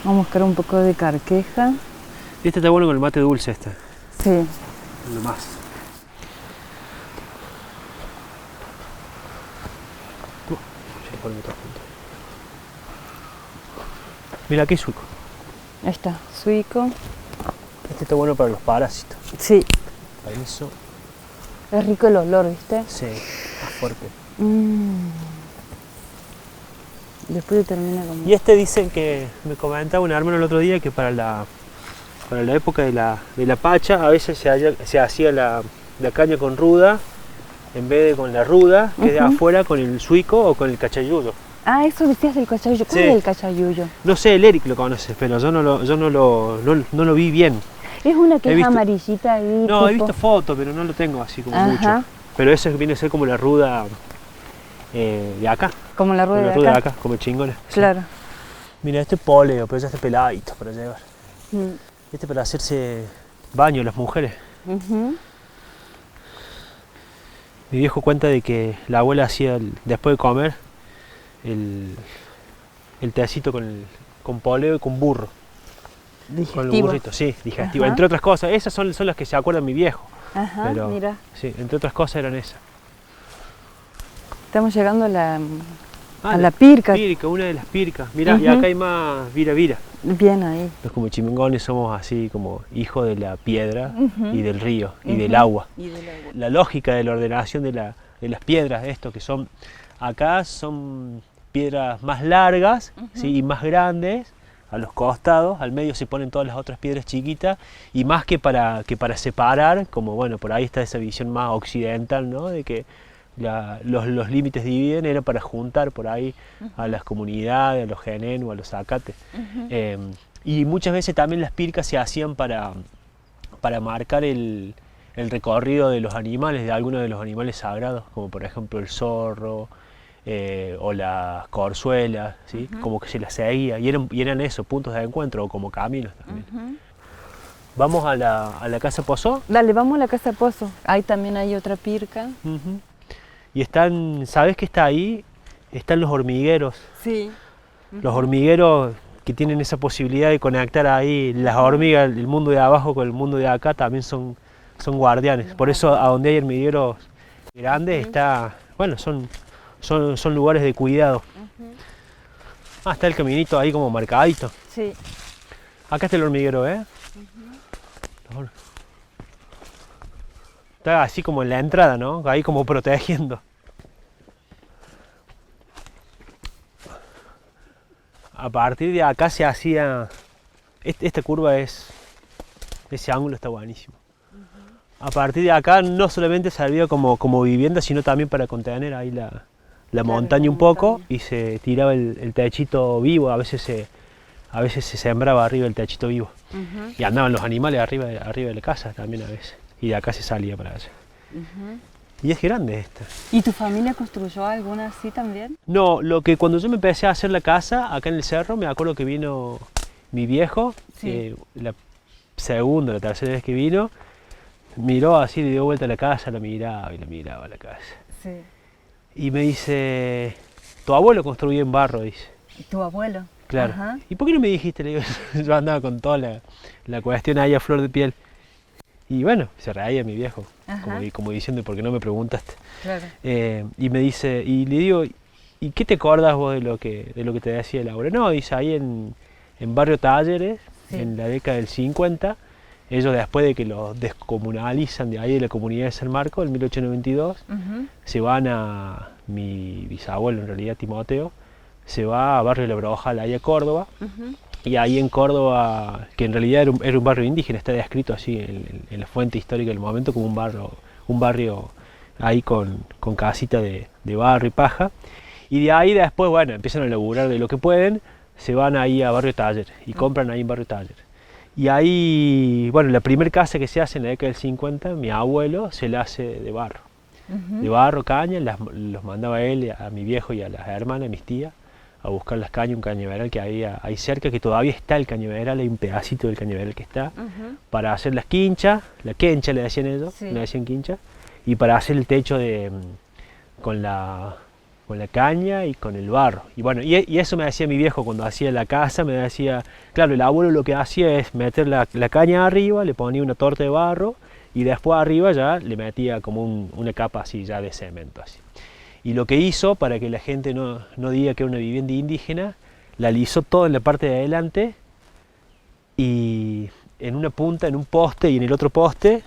Vamos a buscar un poco de carqueja. Este está bueno con el mate dulce, este. Sí. Lo más. Mira, aquí suico. Ahí está, suico. Este está bueno para los parásitos. Sí. Para eso. Es rico el olor, ¿viste? Sí, más fuerte. Después termina con... Y este dicen que, me comentaba un hermano el otro día, que para la época de la pacha a veces se hacía la caña con ruda en vez de con la ruda, que es de afuera, con el suico o con el cachayuyo. Ah, eso decías del cachayuyo. ¿Cuál es el cachayuyo? No sé, el Eric lo conoce, pero yo no lo vi bien. Es una que es amarillita ahí. No, tipo... he visto fotos, pero no lo tengo así como mucho. Pero eso viene a ser como la ruda de acá. Como la ruda, de acá, como chingona. Claro. Sí. Mira, este poleo, pero ya está peladito para llevar. Este para hacerse baño las mujeres. Mi viejo cuenta de que la abuela hacía, después de comer, el tecito con poleo y con burro. Digestivo. Con los burritos, sí, digestivo. Entre otras cosas, esas son las que se acuerdan mi viejo. Pero, mira. Sí, entre otras cosas eran esas. Estamos llegando a la pirca. Una de las pircas. Mira, y acá hay más vira. Bien ahí. Los comichimengones somos así como hijos de la piedra y del río y del agua. La lógica de la ordenación de las piedras, esto que son, acá son piedras más largas, ¿sí? Y más grandes a los costados, al medio se ponen todas las otras piedras chiquitas, y más que para separar, como bueno, por ahí está esa visión más occidental, ¿no? De que los límites dividen, era para juntar por ahí a las comunidades, a los genenu, a los zacates. Y muchas veces también las pircas se hacían para marcar el recorrido de los animales, de algunos de los animales sagrados, como por ejemplo el zorro, o las corzuelas, ¿sí? Como que se las seguía, y eran eso, puntos de encuentro, o como caminos también. ¿Vamos a la Casa Pozó? Dale, vamos a la Casa Pozo. Ahí también hay otra pirca. Y están, ¿sabes qué está ahí? Están los hormigueros. Sí. Los hormigueros que tienen esa posibilidad de conectar ahí las hormigas, el mundo de abajo con el mundo de acá, también son guardianes. Por eso a donde hay hormigueros grandes está, bueno, son lugares de cuidado. Está el caminito ahí como marcadito. Sí. Acá está el hormiguero, Está así como en la entrada, ¿no? Ahí como protegiendo. A partir de acá se hacía, esta curva ese ángulo está buenísimo. A partir de acá no solamente servía como vivienda, sino también para contener ahí la montaña un poco, y se tiraba el techito vivo, a veces se sembraba arriba el techito vivo. Y andaban los animales arriba de la casa también a veces, y de acá se salía para allá. Y es grande esta. ¿Y tu familia construyó alguna así también? No, cuando yo me empecé a hacer la casa acá en el cerro, me acuerdo que vino mi viejo, la segunda o la tercera vez que vino, miró así, le dio vuelta a la casa, la miraba y la miraba a la casa. Sí. Y me dice, tu abuelo construyó en barro, dice. ¿Tu abuelo? Claro. ¿Y por qué no me dijiste? Le digo, yo andaba con toda la cuestión ahí a flor de piel. Y bueno, se reía mi viejo, como diciendo, ¿por qué no me preguntaste? Claro. Y me dice, y le digo, ¿y qué te acordás vos de lo que te decía el abuelo? No, dice, ahí en Barrio Talleres, en la década del 50, ellos después de que los descomunalizan de ahí de la comunidad de San Marcos, en 1892, se van a, mi bisabuelo en realidad, Timoteo, se va a Barrio La Brojal, ahí a Córdoba, y ahí en Córdoba, que en realidad era un barrio indígena, está descrito así en la fuente histórica del momento como un barrio ahí con casita de barro y paja, y de ahí después, bueno, empiezan a laburar de lo que pueden, se van ahí a Barrio Taller y compran ahí en Barrio Taller. Y ahí, bueno, la primera casa que se hace en la década del 50, mi abuelo se la hace de barro. De barro, caña, los mandaba él, a mi viejo y a las hermanas, a mis tías, a buscar las cañas, un cañaveral que había ahí cerca, que todavía está el cañaveral, hay un pedacito del cañaveral que está, para hacer las quinchas, la quencha le decían ellos, le decían quincha, y para hacer el techo con la con la caña y con el barro. Y bueno, y eso me decía mi viejo cuando hacía la casa, me decía, claro, el abuelo lo que hacía es meter la caña arriba, le ponía una torta de barro y después arriba ya le metía como una capa así ya de cemento así. Y lo que hizo, para que la gente no diga que era una vivienda indígena, la alisó todo en la parte de adelante y en una punta, en un poste y en el otro poste,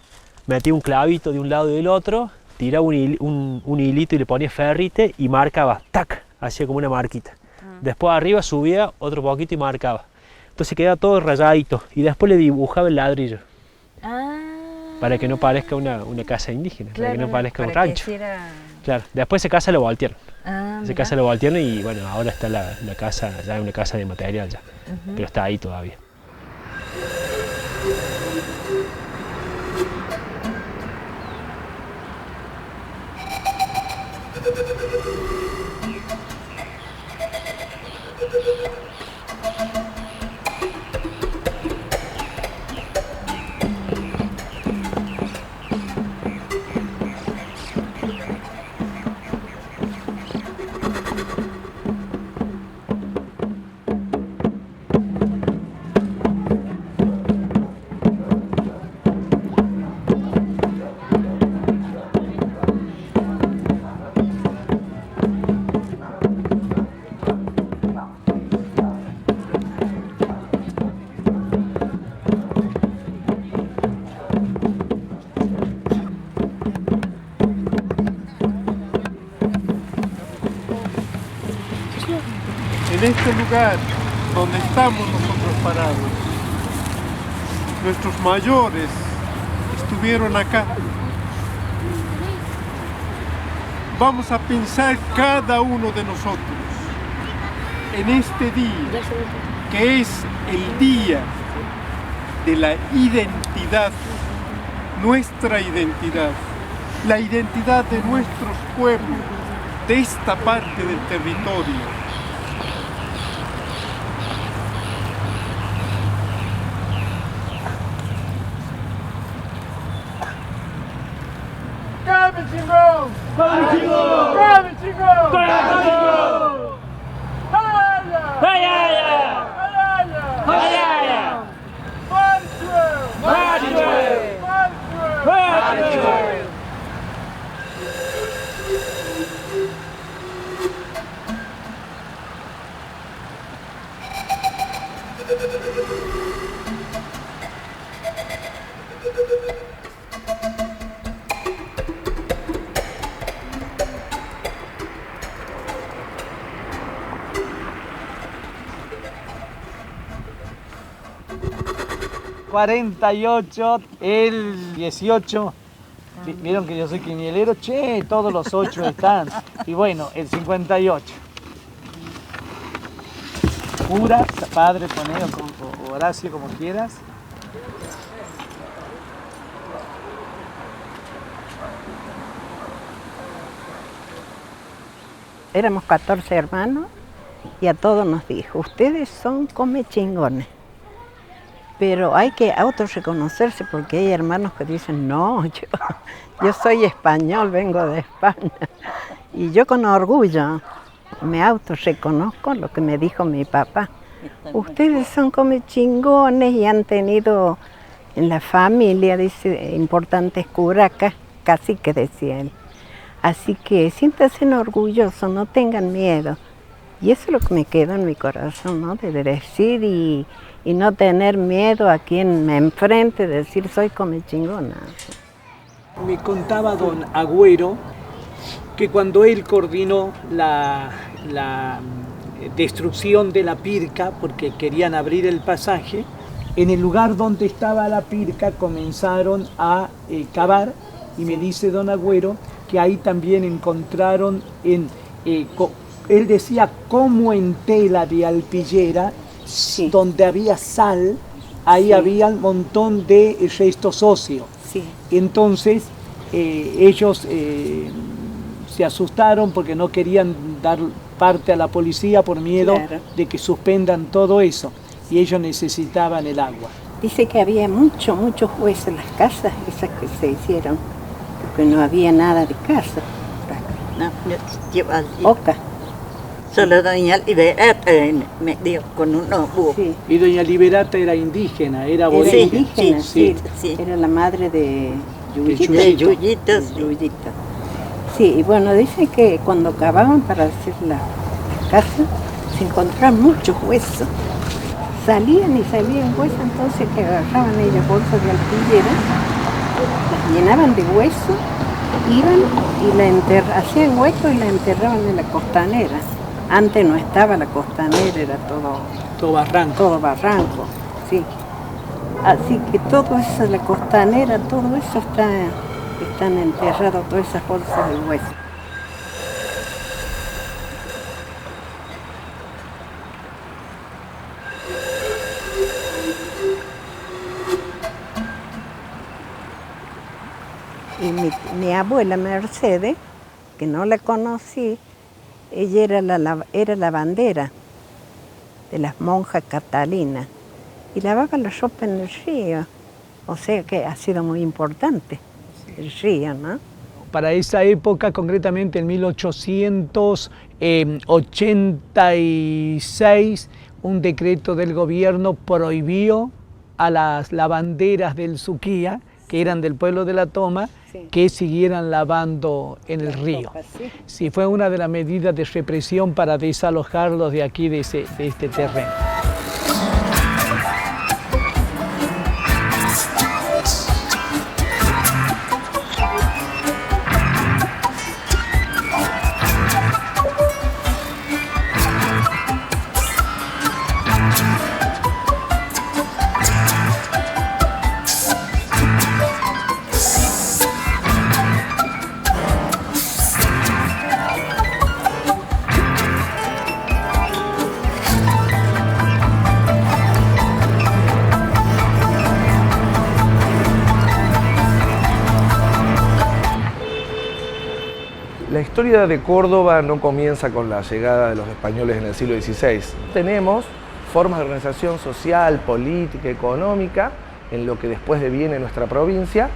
metía un clavito de un lado y del otro, tiraba un hilito y le ponía ferrite y marcaba, tac, hacía como una marquita. Después arriba subía otro poquito y marcaba. Entonces quedaba todo rayadito y después le dibujaba el ladrillo. Para que no parezca una casa indígena, claro, para que no parezca un para que rancho. hiciera... Claro, después esa casa lo voltearon. Esa mira. casa lo voltearon y bueno, ahora está la casa, ya es una casa de material ya, pero está ahí todavía. En este lugar donde estamos nosotros parados, nuestros mayores estuvieron acá. Vamos a pensar cada uno de nosotros en este día, que es el día de la identidad, nuestra identidad, la identidad de nuestros pueblos, de esta parte del territorio. ...48, el 18, vieron que yo soy quinielero, che, todos los 8 están, y bueno, el 58. Cura, padre, poné, o Horacio, como quieras. Éramos 14 hermanos y a todos nos dijo, ustedes son come chingones. Pero hay que autorreconocerse porque hay hermanos que dicen, no, yo soy español, vengo de España. Y yo con orgullo me autorreconozco lo que me dijo mi papá. Ustedes son como chingones y han tenido en la familia, dice, importantes curacas, casi que decía él. Así que siéntanse orgullosos, no tengan miedo. Y eso es lo que me quedó en mi corazón, ¿no? De decir y no tener miedo a quien me enfrente, decir soy come chingona. Me contaba don Agüero que cuando él coordinó la destrucción de la Pirca, porque querían abrir el pasaje, en el lugar donde estaba la Pirca comenzaron a cavar, y me dice don Agüero que ahí también encontraron, él decía como en tela de alpillera, sí, donde había sal, ahí sí, había un montón de restos óseos. Sí. Entonces ellos se asustaron porque no querían dar parte a la policía por miedo, claro, de que suspendan todo eso, y ellos necesitaban el agua. Dice que había muchos huesos en las casas esas que se hicieron, porque no había nada de casa. No, yo así. Oca. Solo doña Liberata me dio con un ojo. Sí. Y doña Liberata era indígena, era aborigen. aborigen. Indígena, sí. Era la madre de Yuyito. De Yuyito, sí. Yuyito. Sí, y bueno, dicen que cuando cavaban para hacer la casa, se encontraban muchos huesos. Salían y salían huesos, entonces que agarraban ellas bolsas de alpillera, las llenaban de hueso, iban y hacían hueco y la enterraban en la costanera. Antes no estaba la costanera, era todo barranco. Todo barranco, sí. Así que todo eso, la costanera, todo eso están enterrados, todas esas bolsas de hueso. Y mi abuela Mercedes, que no la conocí, ella era la bandera de las monjas catalinas y lavaba la ropa en el río. O sea que ha sido muy importante el río, ¿no? Para esa época, concretamente en 1886, un decreto del gobierno prohibió a las lavanderas del Suquía, que eran del pueblo de La Toma, que siguieran lavando en el río. Sí, fue una de las medidas de represión para desalojarlos de aquí, de este terreno. La historia de Córdoba no comienza con la llegada de los españoles en el siglo XVI. Tenemos formas de organización social, política, económica, en lo que después deviene nuestra provincia,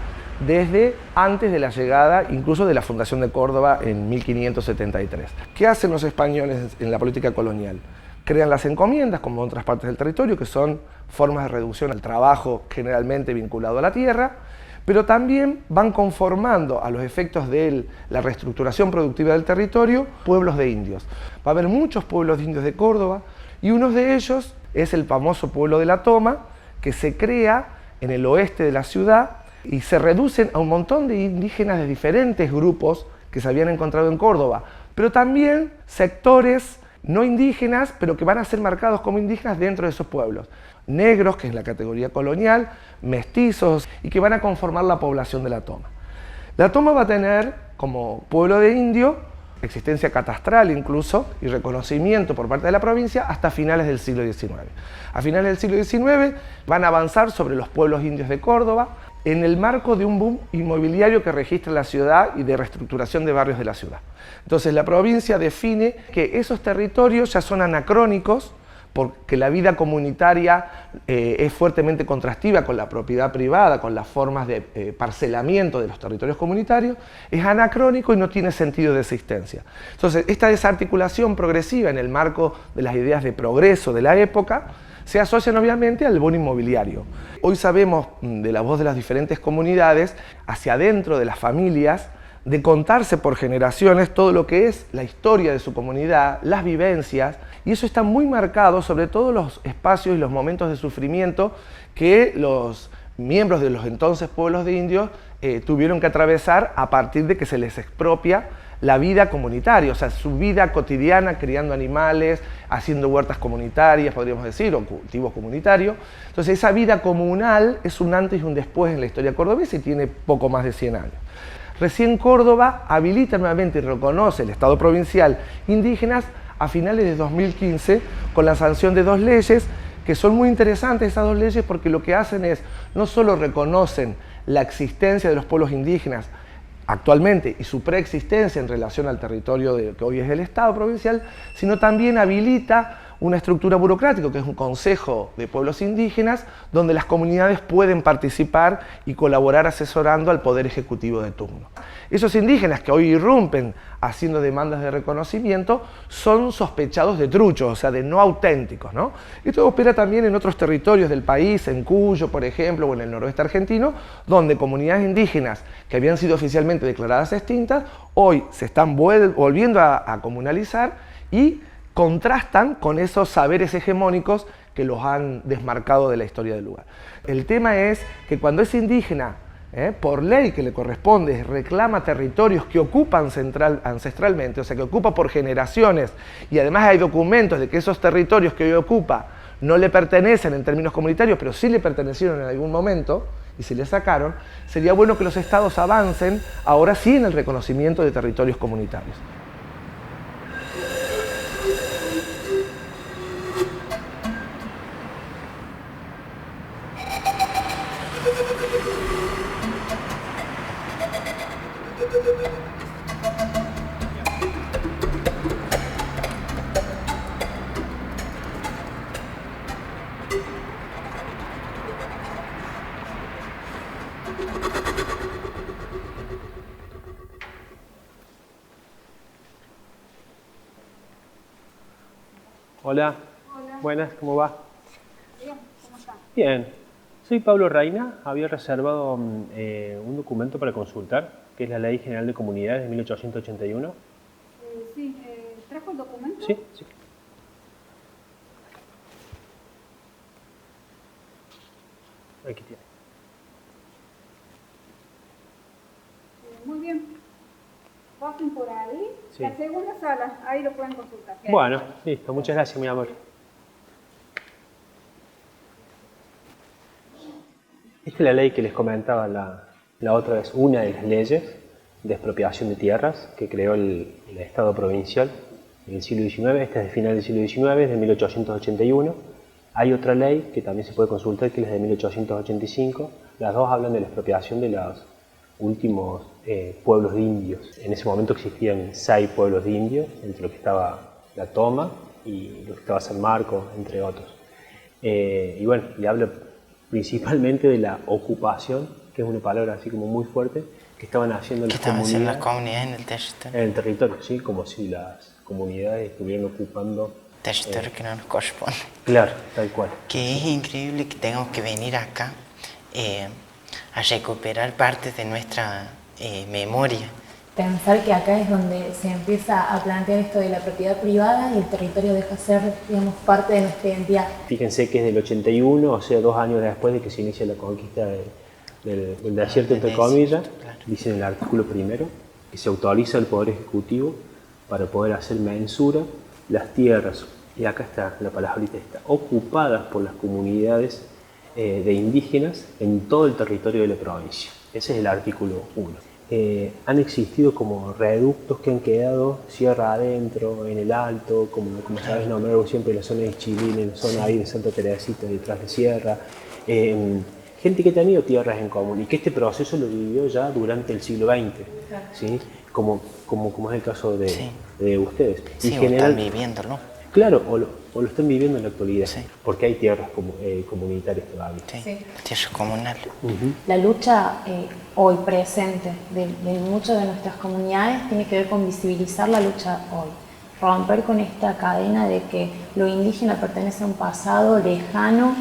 desde antes de la llegada, incluso de la fundación de Córdoba en 1573. ¿Qué hacen los españoles en la política colonial? Crean las encomiendas, como en otras partes del territorio, que son formas de reducción al trabajo generalmente vinculado a la tierra, pero también van conformando a los efectos de la reestructuración productiva del territorio pueblos de indios. Va a haber muchos pueblos de indios de Córdoba y uno de ellos es el famoso pueblo de La Toma, que se crea en el oeste de la ciudad y se reducen a un montón de indígenas de diferentes grupos que se habían encontrado en Córdoba, pero también sectores no indígenas, pero que van a ser marcados como indígenas dentro de esos pueblos. Negros, que es la categoría colonial, mestizos, y que van a conformar la población de La Toma. La Toma va a tener, como pueblo de indio, existencia catastral incluso, y reconocimiento por parte de la provincia hasta finales del siglo XIX. A finales del siglo XIX van a avanzar sobre los pueblos indios de Córdoba, en el marco de un boom inmobiliario que registra la ciudad y de reestructuración de barrios de la ciudad. Entonces la provincia define que esos territorios ya son anacrónicos, porque la vida comunitaria es fuertemente contrastiva con la propiedad privada, con las formas de parcelamiento de los territorios comunitarios, es anacrónico y no tiene sentido de existencia. Entonces, esta desarticulación progresiva en el marco de las ideas de progreso de la época se asocian obviamente al boom inmobiliario. Hoy sabemos de la voz de las diferentes comunidades, hacia adentro de las familias, de contarse por generaciones todo lo que es la historia de su comunidad, las vivencias, y eso está muy marcado, sobre todo los espacios y los momentos de sufrimiento que los miembros de los entonces pueblos de indios tuvieron que atravesar a partir de que se les expropia la vida comunitaria, o sea, su vida cotidiana criando animales, haciendo huertas comunitarias, podríamos decir, o cultivos comunitarios. Entonces esa vida comunal es un antes y un después en la historia cordobesa y tiene poco más de 100 años. Recién Córdoba habilita nuevamente y reconoce el Estado provincial indígenas a finales de 2015 con la sanción de 2 leyes que son muy interesantes, esas 2 leyes, porque lo que hacen es no solo reconocen la existencia de los pueblos indígenas actualmente y su preexistencia en relación al territorio que hoy es el Estado provincial, sino también habilita una estructura burocrática que es un consejo de pueblos indígenas donde las comunidades pueden participar y colaborar asesorando al poder ejecutivo de turno. Esos indígenas que hoy irrumpen haciendo demandas de reconocimiento son sospechados de truchos, o sea, de no auténticos, ¿no? Esto opera también en otros territorios del país, en Cuyo, por ejemplo, o en el noroeste argentino, donde comunidades indígenas que habían sido oficialmente declaradas extintas, hoy se están volviendo a comunalizar y contrastan con esos saberes hegemónicos que los han desmarcado de la historia del lugar. El tema es que cuando es indígena, por ley que le corresponde, reclama territorios que ocupan ancestralmente, o sea, que ocupa por generaciones, y además hay documentos de que esos territorios que hoy ocupa no le pertenecen en términos comunitarios, pero sí le pertenecieron en algún momento, y se le sacaron, sería bueno que los estados avancen, ahora sí, en el reconocimiento de territorios comunitarios. Hola. Hola. Buenas, ¿cómo va? Bien, ¿cómo está? Bien. Soy Pablo Reina. Había reservado un documento para consultar, que es la Ley General de Comunidades de 1881. Sí, ¿trajo el documento? Sí, sí. Aquí tiene. Muy bien. Pasen por ahí. Sí. La segunda sala, ahí lo pueden consultar. Bueno, listo. Muchas gracias, mi amor. Esta es la ley que les comentaba la otra vez, una de las leyes de expropiación de tierras que creó el Estado provincial en el siglo XIX. Esta es de final del siglo XIX, es de 1881. Hay otra ley que también se puede consultar, que es la de 1885. Las dos hablan de la expropiación de los últimos pueblos de indios. En ese momento existían 6 pueblos de indios, entre los que estaba La Toma y los que estaba San Marcos, entre otros. Y bueno, le habla principalmente de la ocupación, que es una palabra así como muy fuerte, que estaban haciendo las comunidades en el territorio, sí, como si las comunidades estuvieran ocupando territorio que no nos corresponde. Claro, tal cual. Que es increíble que tengamos que venir acá a recuperar partes de nuestra memoria. Pensar que acá es donde se empieza a plantear esto de la propiedad privada y el territorio deja de ser, digamos, parte de nuestra identidad. Fíjense que es del 81, o sea, 2 años después de que se inicia la conquista del desierto, entre comillas, claro. Dice en el artículo primero que se autoriza al Poder Ejecutivo para poder hacer mensura las tierras, y acá está la palabrita esta, ocupadas por las comunidades de indígenas en todo el territorio de la provincia. Ese es el artículo 1. Han existido como reductos que han quedado sierra adentro, en el alto, como sabes nombrar siempre la zona de Chilín, en la zona ahí de Santa Teresita, detrás de sierra. Gente que ha tenido tierras en común y que este proceso lo vivió ya durante el siglo XX, ¿sí? como es el caso de ustedes. Sí, en general, están viviéndolo. Claro, o lo están viviendo en la actualidad, sí. Porque hay tierras comunitarias todavía. Sí, tierras comunales. La lucha hoy presente de muchas de nuestras comunidades tiene que ver con visibilizar la lucha hoy. Romper con esta cadena de que lo indígena pertenece a un pasado lejano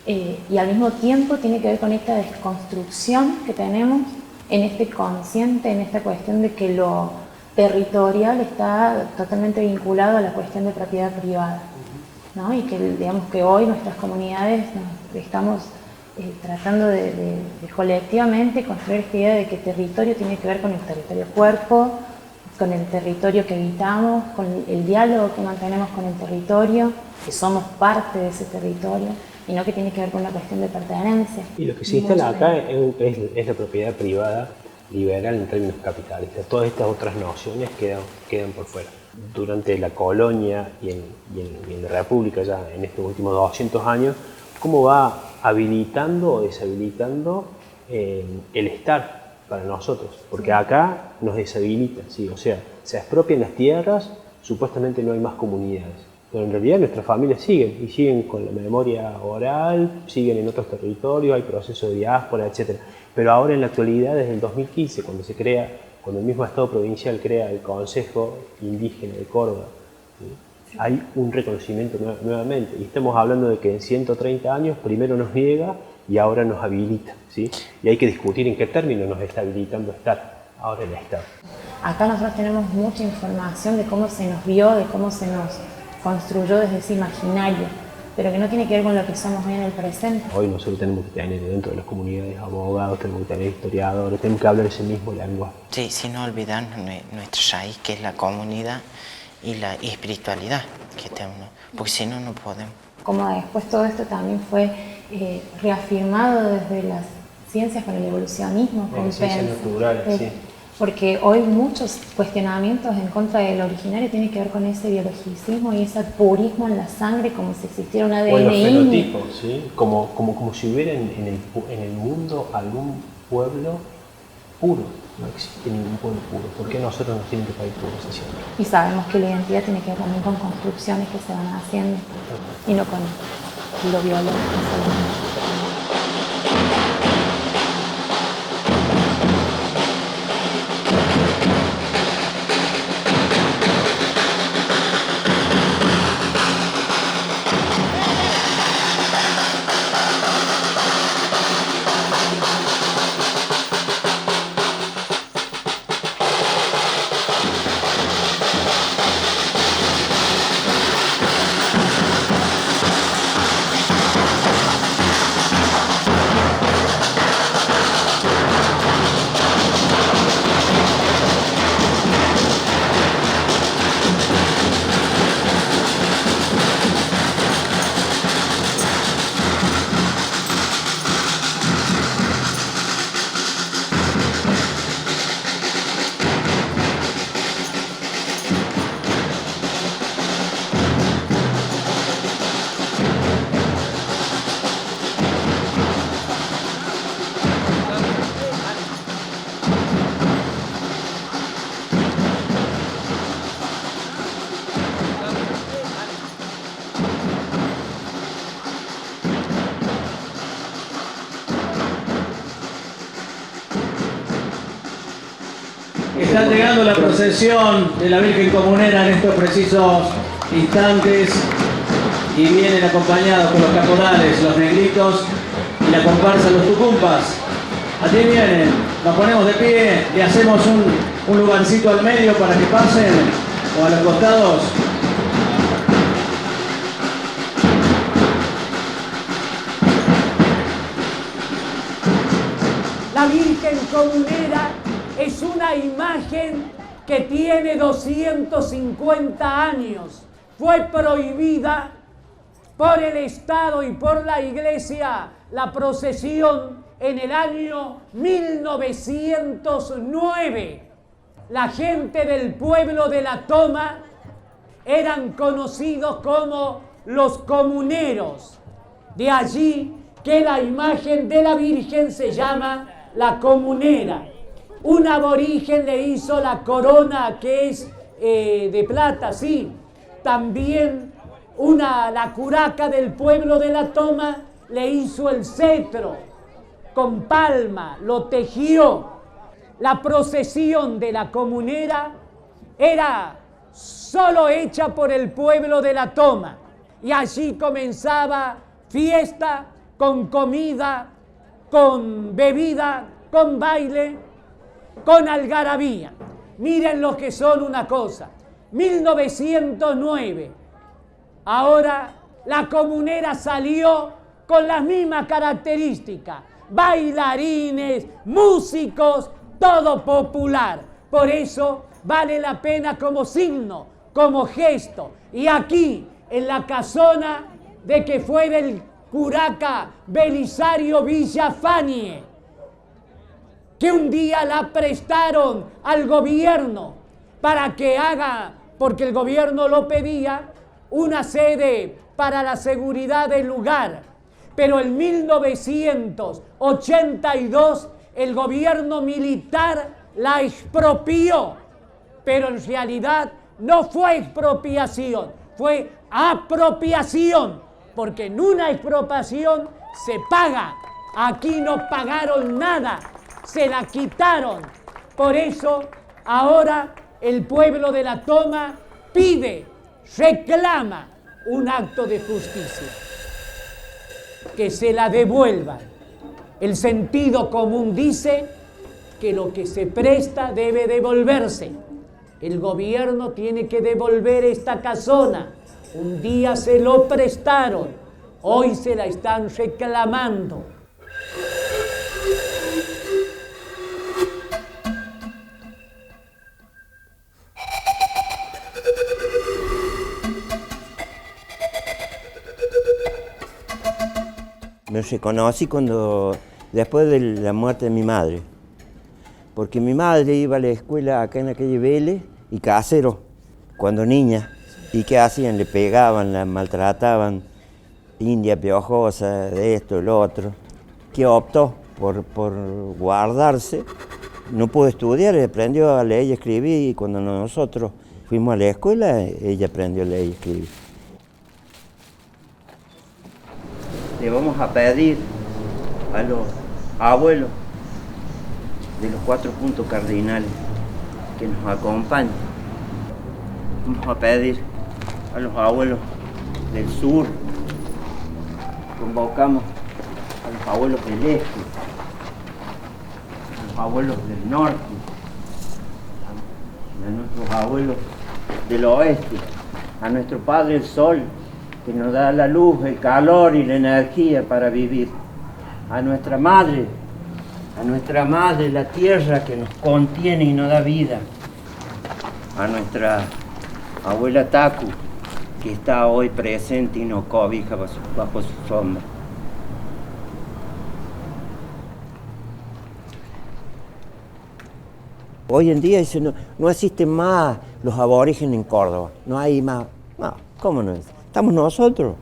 y al mismo tiempo tiene que ver con esta desconstrucción que tenemos en este consciente, en esta cuestión de que lo territorial está totalmente vinculado a la cuestión de propiedad privada, ¿no? Y que digamos que hoy nuestras comunidades estamos tratando de colectivamente construir esta idea de que territorio tiene que ver con el territorio cuerpo, con el territorio que habitamos, con el diálogo que mantenemos con el territorio, que somos parte de ese territorio, y no que tiene que ver con una cuestión de pertenencia. Y lo que se instala acá es la propiedad privada liberal en términos capitalistas. Todas estas otras nociones quedan por fuera. Durante la colonia y en la República, ya en estos últimos 200 años, ¿cómo va habilitando o deshabilitando el estar para nosotros? Porque acá nos deshabilita, ¿sí? O sea, se expropian las tierras, supuestamente no hay más comunidades. Pero en realidad nuestras familias siguen, y siguen con la memoria oral, siguen en otros territorios, hay procesos de diáspora, etc. Pero ahora en la actualidad, desde el 2015, cuando el mismo Estado provincial crea el Consejo Indígena de Córdoba, ¿sí? Hay un reconocimiento nuevamente. Y estamos hablando de que en 130 años primero nos niega y ahora nos habilita, ¿sí? Y hay que discutir en qué términos nos está habilitando estar ahora el Estado. Acá nosotros tenemos mucha información de cómo se nos vio, de cómo se nos construyó desde ese imaginario, pero que no tiene que ver con lo que somos hoy en el presente. Hoy nosotros tenemos que tener dentro de las comunidades abogados, tenemos que tener historiadores, tenemos que hablar ese mismo lenguaje. Sí, sin olvidar nuestra raíz, que es la comunidad y la espiritualidad que tenemos, porque si no, no podemos. Como después todo esto también fue reafirmado desde las ciencias con el evolucionismo, con las ciencias naturales, sí. Porque hoy muchos cuestionamientos en contra del originario tienen que ver con ese biologicismo y ese purismo en la sangre, como si existiera un ADN. O en los fenotipos, ¿sí? Como si hubiera en el mundo algún pueblo puro. No existe ningún pueblo puro. ¿Por qué nosotros nos tienen que parir puros siempre? Y sabemos que la identidad tiene que ver también con construcciones que se van haciendo y no con lo biológico. Está llegando la procesión de la Virgen Comunera en estos precisos instantes y vienen acompañados por los caporales, los negritos y la comparsa Los Tucumpas. Aquí vienen, nos ponemos de pie y hacemos un lugarcito al medio para que pasen o a los costados. La Virgen Comunera es una imagen que tiene 250 años. Fue prohibida por el Estado y por la Iglesia la procesión en el año 1909. La gente del pueblo de La Toma eran conocidos como los comuneros. De allí que la imagen de la Virgen se llama la comunera. Un aborigen le hizo la corona que es de plata, sí. También la curaca del pueblo de La Toma le hizo el cetro con palma, lo tejió. La procesión de la comunera era solo hecha por el pueblo de La Toma. Y allí comenzaba fiesta, con comida, con bebida, con baile, con algarabía. Miren lo que son una cosa. 1909. Ahora la comunera salió con las mismas características. Bailarines, músicos, todo popular. Por eso vale la pena como signo, como gesto. Y aquí, en la casona de que fue del curaca Belisario Villafañe, que un día la prestaron al gobierno para que haga, porque el gobierno lo pedía, una sede para la seguridad del lugar. Pero en 1982 el gobierno militar la expropió, pero en realidad no fue expropiación, fue apropiación, porque en una expropiación se paga. Aquí no pagaron nada, se la quitaron. Por eso ahora el pueblo de La Toma pide, reclama un acto de justicia, que se la devuelvan. El sentido común dice que lo que se presta debe devolverse. El gobierno tiene que devolver esta casona. Un día se lo prestaron, hoy se la están reclamando. Me reconocí después de la muerte de mi madre, porque mi madre iba a la escuela acá en la calle Vélez y Casero, cuando niña. ¿Y qué hacían? Le pegaban, la maltrataban, india piojosa, de esto, lo otro. Que optó por guardarse, no pudo estudiar, aprendió a leer y escribir, y cuando nosotros fuimos a la escuela, ella aprendió a leer y escribir. Le vamos a pedir a los abuelos de los 4 puntos cardinales que nos acompañen. Vamos a pedir a los abuelos del sur, convocamos a los abuelos del este, a los abuelos del norte, a nuestros abuelos del oeste, a nuestro Padre el Sol, que nos da la luz, el calor y la energía para vivir, a nuestra madre, la tierra que nos contiene y nos da vida, a nuestra abuela Tacu, que está hoy presente y nos cobija bajo su sombra. Hoy en día no existen más los aborígenes en Córdoba, no hay más. No, ¿cómo no es? Estamos nosotros.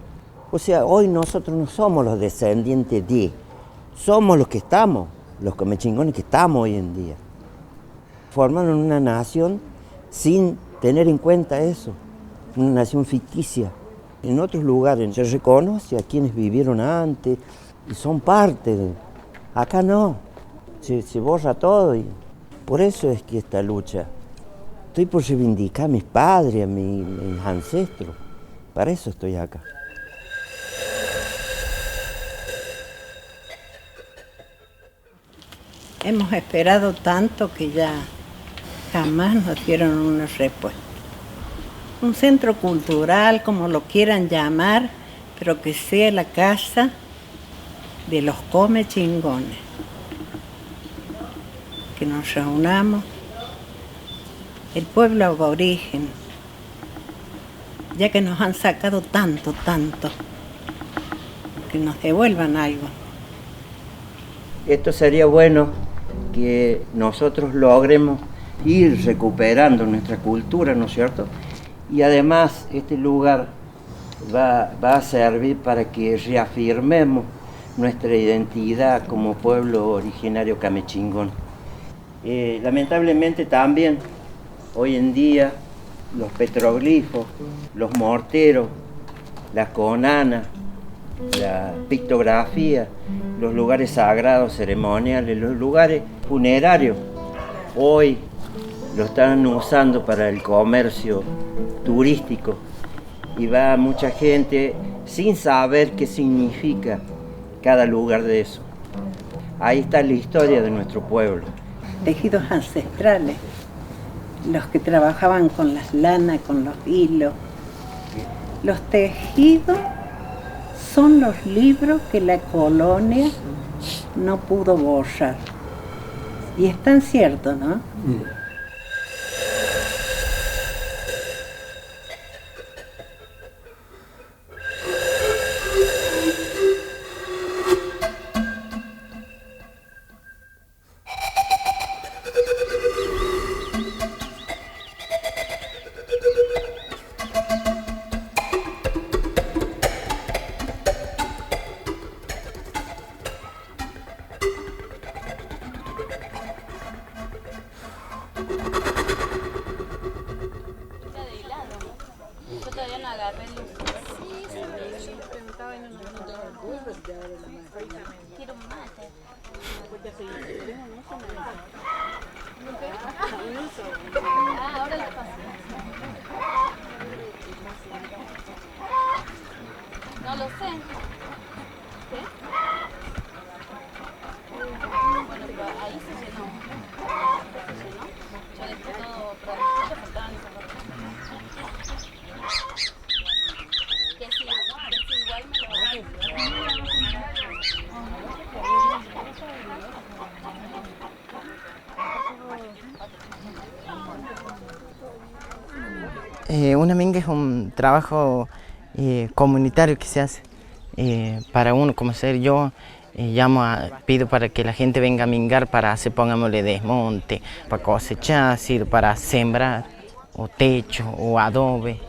O sea, hoy nosotros no somos los descendientes de, somos los que estamos, los comechingones que estamos hoy en día. Formaron una nación sin tener en cuenta eso, una nación ficticia. En otros lugares se reconoce a quienes vivieron antes y son parte de. Acá no, se borra todo y por eso es que esta lucha. Estoy por reivindicar a mis padres, a mis ancestros. Para eso estoy acá. Hemos esperado tanto que ya jamás nos dieron una respuesta. Un centro cultural, como lo quieran llamar, pero que sea la casa de los comechingones. Que nos reunamos, el pueblo aborigen, ya que nos han sacado tanto, que nos devuelvan algo. Esto sería bueno que nosotros logremos ir recuperando nuestra cultura, ¿no es cierto? Y además este lugar va a servir para que reafirmemos nuestra identidad como pueblo originario camechingón. Lamentablemente también hoy en día los petroglifos, los morteros, las conanas, la pictografía, los lugares sagrados, ceremoniales, los lugares funerarios, hoy lo están usando para el comercio turístico y va mucha gente sin saber qué significa cada lugar de eso. Ahí está la historia de nuestro pueblo. Tejidos ancestrales, los que trabajaban con las lanas, con los hilos. Los tejidos son los libros que la colonia no pudo borrar. Y es tan cierto, ¿no? Yo todavía no agarré luz. Quiero un mate. Ahora la paso. No lo sé. ¿Qué? Bueno, pero ahí se llenó. Yo dejé todo provisto, faltaban esas cosas. Que si igual me lo voy a Una minga es un trabajo comunitario que se hace para uno, como ser yo, pido para que la gente venga a mingar para hacer, pongámosle, desmonte, para cosechar, para sembrar, o techo, o adobe,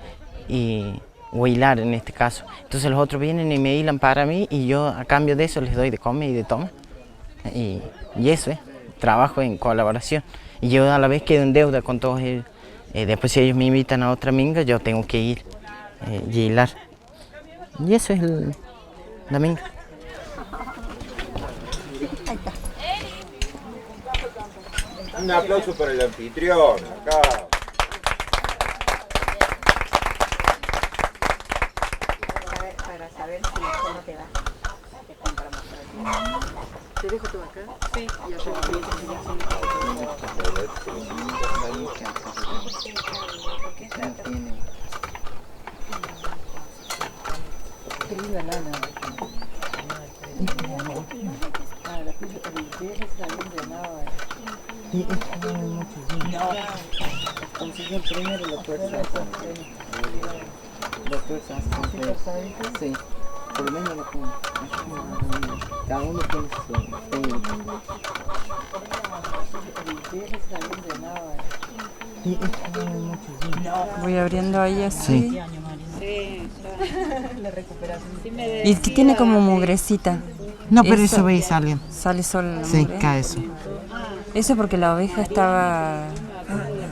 o hilar en este caso. Entonces los otros vienen y me hilan para mí y yo a cambio de eso les doy de comer y de tomar. Y eso es, trabajo en colaboración. Y yo a la vez quedo en deuda con todos ellos. Después si ellos me invitan a otra minga, yo tengo que ir y hilar. Y eso es la minga. Un aplauso para el anfitrión, acá. Para saber cómo te va. ¿Te dejo todo acá? Sí. Y allá qué linda lana. Ah, la pilla para limpiar está bien llenada. Sí, esto no es mucho. Consiguió el primero la tuerza. La tuerza sí. Por lo menos lo pongo. Cada uno tiene su técnica. Sí, esto no es mucho. Voy abriendo ahí así. Sí. La recuperación. Y que tiene como mugrecita. No, pero eso ve y sale. Sale solo la Sí, mugre. cae eso. Eso porque la oveja estaba...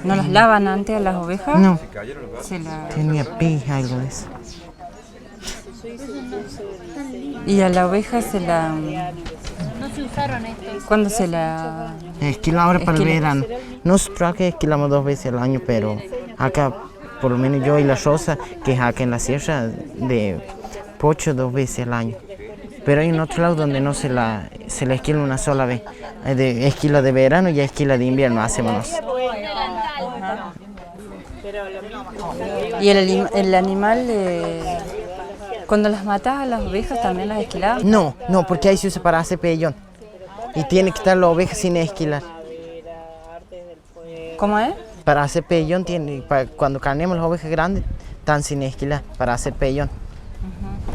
¿No las lavan antes a las ovejas? No. Se la... Tenía pija, algo de eso. Y a la oveja se la... No se usaron estos. ¿Cuándo se la...? Esquila ahora para el Esquila. verano. Nosotros acá esquilamos 2 veces al año, pero acá, por lo menos yo y la Rosa, que es acá en la sierra, de pocho 2 veces al año. Pero hay un otro lado donde no se la esquila una sola vez. De esquila de verano y esquila de invierno hacemos nosotros. ¿Y el animal, cuando las matas a las ovejas también las esquilabas? No, porque ahí se usa para hacer pellón. Y tiene que estar la oveja sin esquilar. ¿Cómo es? Para hacer pellón, cuando carnemos las ovejas grandes, están sin esquilar, para hacer pellón.